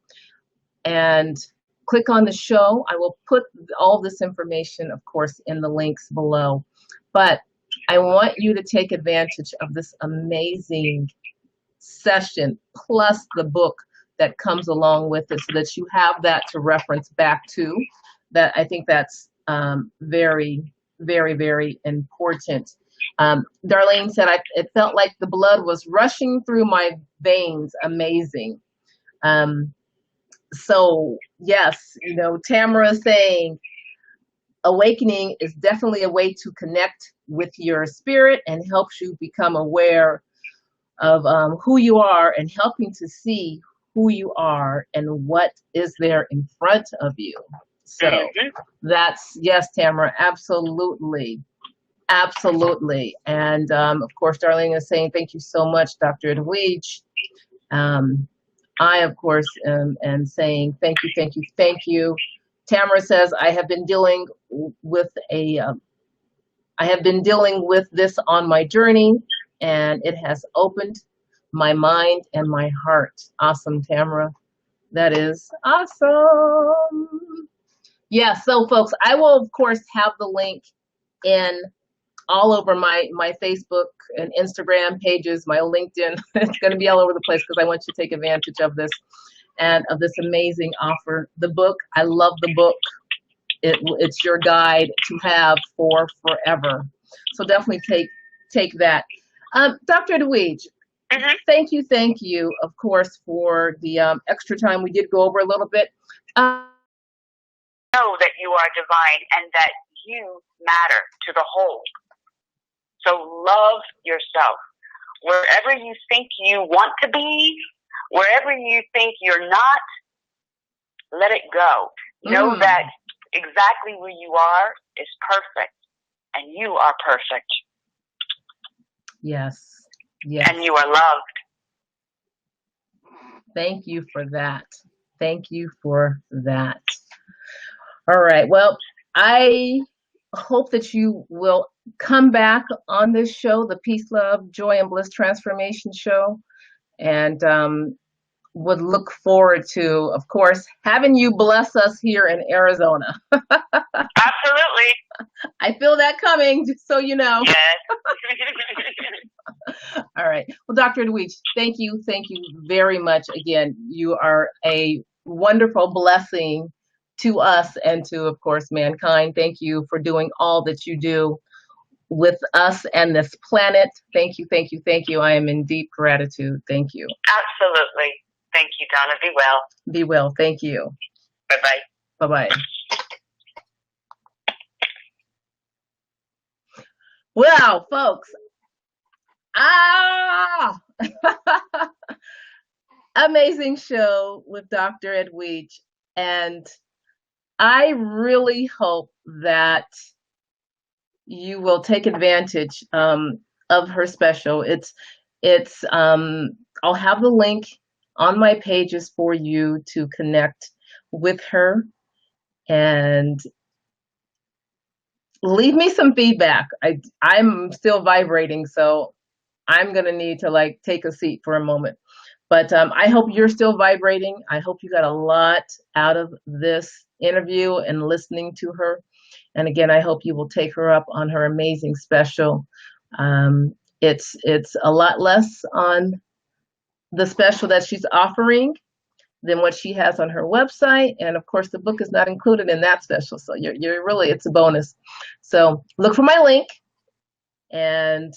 Speaker 1: and click on the show. I will put all this information, of course, in the links below. But I want you to take advantage of this amazing session, plus the book that comes along with it, so that you have that to reference back to. That I think that's very, very, very important. Darlene said, it felt like the blood was rushing through my veins. Amazing. So yes, Tamara is saying awakening is definitely a way to connect with your spirit and helps you become aware of who you are and helping to see who you are and what is there in front of you. So that's, yes, Tamara, absolutely. Absolutely. And of course, Darlene is saying, thank you so much, Dr. Edwige. I, of course, am saying thank you. Tamara says, I have been dealing with this on my journey, and it has opened my mind and my heart. Awesome, Tamara. That is awesome. Yeah, so folks, I will, of course, have the link in all over my Facebook and Instagram pages, my LinkedIn. It's going to be all over the place because I want you to take advantage of this and of this amazing offer. The book, I love the book. It's your guide to have for forever. So definitely take that. Dr. Edwige, thank you, of course, for the extra time. We did go over a little bit.
Speaker 2: Know that you are divine and that you matter to the whole. So love yourself. Wherever you think you want to be, wherever you think you're not, let it go. Know that exactly where you are is perfect, and you are perfect.
Speaker 1: Yes.
Speaker 2: And you are loved.
Speaker 1: Thank you for that. All right. Well, I hope that you will come back on this show, the Peace, Love, Joy, and Bliss Transformation Show, and would look forward to, of course, having you bless us here in Arizona.
Speaker 2: Absolutely.
Speaker 1: I feel that coming, just so you know.
Speaker 2: Yes.
Speaker 1: All right. Well, Dr. Edwige, thank you very much. Again, you are a wonderful blessing to us and to, of course, mankind. Thank you for doing all that you do with us and this planet. Thank you, thank you, thank you. I am in deep gratitude. Thank you.
Speaker 2: Absolutely. Thank you, Donna. Be well.
Speaker 1: Be well. Thank you.
Speaker 2: Bye-bye.
Speaker 1: Bye-bye. Well, folks, amazing show with Dr. Edwige. And I really hope that you will take advantage of her special. I'll have the link on my pages for you to connect with her and leave me some feedback. I'm still vibrating, so I'm gonna need to take a seat for a moment. But I hope you're still vibrating. I hope you got a lot out of this interview and listening to her. And again, I hope you will take her up on her amazing special. It's a lot less on the special that she's offering than what she has on her website. And of course, the book is not included in that special. So you're really, it's a bonus. So look for my link and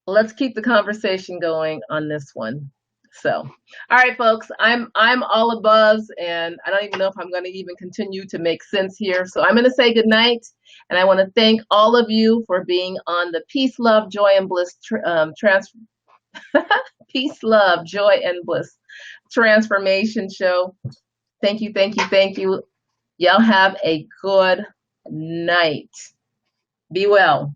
Speaker 1: let's keep the conversation going on this one. So, all right, folks, I'm all abuzz, and I don't even know if I'm going to even continue to make sense here. So I'm going to say good night, and I want to thank all of you for being on the Peace, Love, Joy, and Bliss Peace, Love, Joy, and Bliss Transformation Show. Thank you, thank you, thank you. Y'all have a good night. Be well.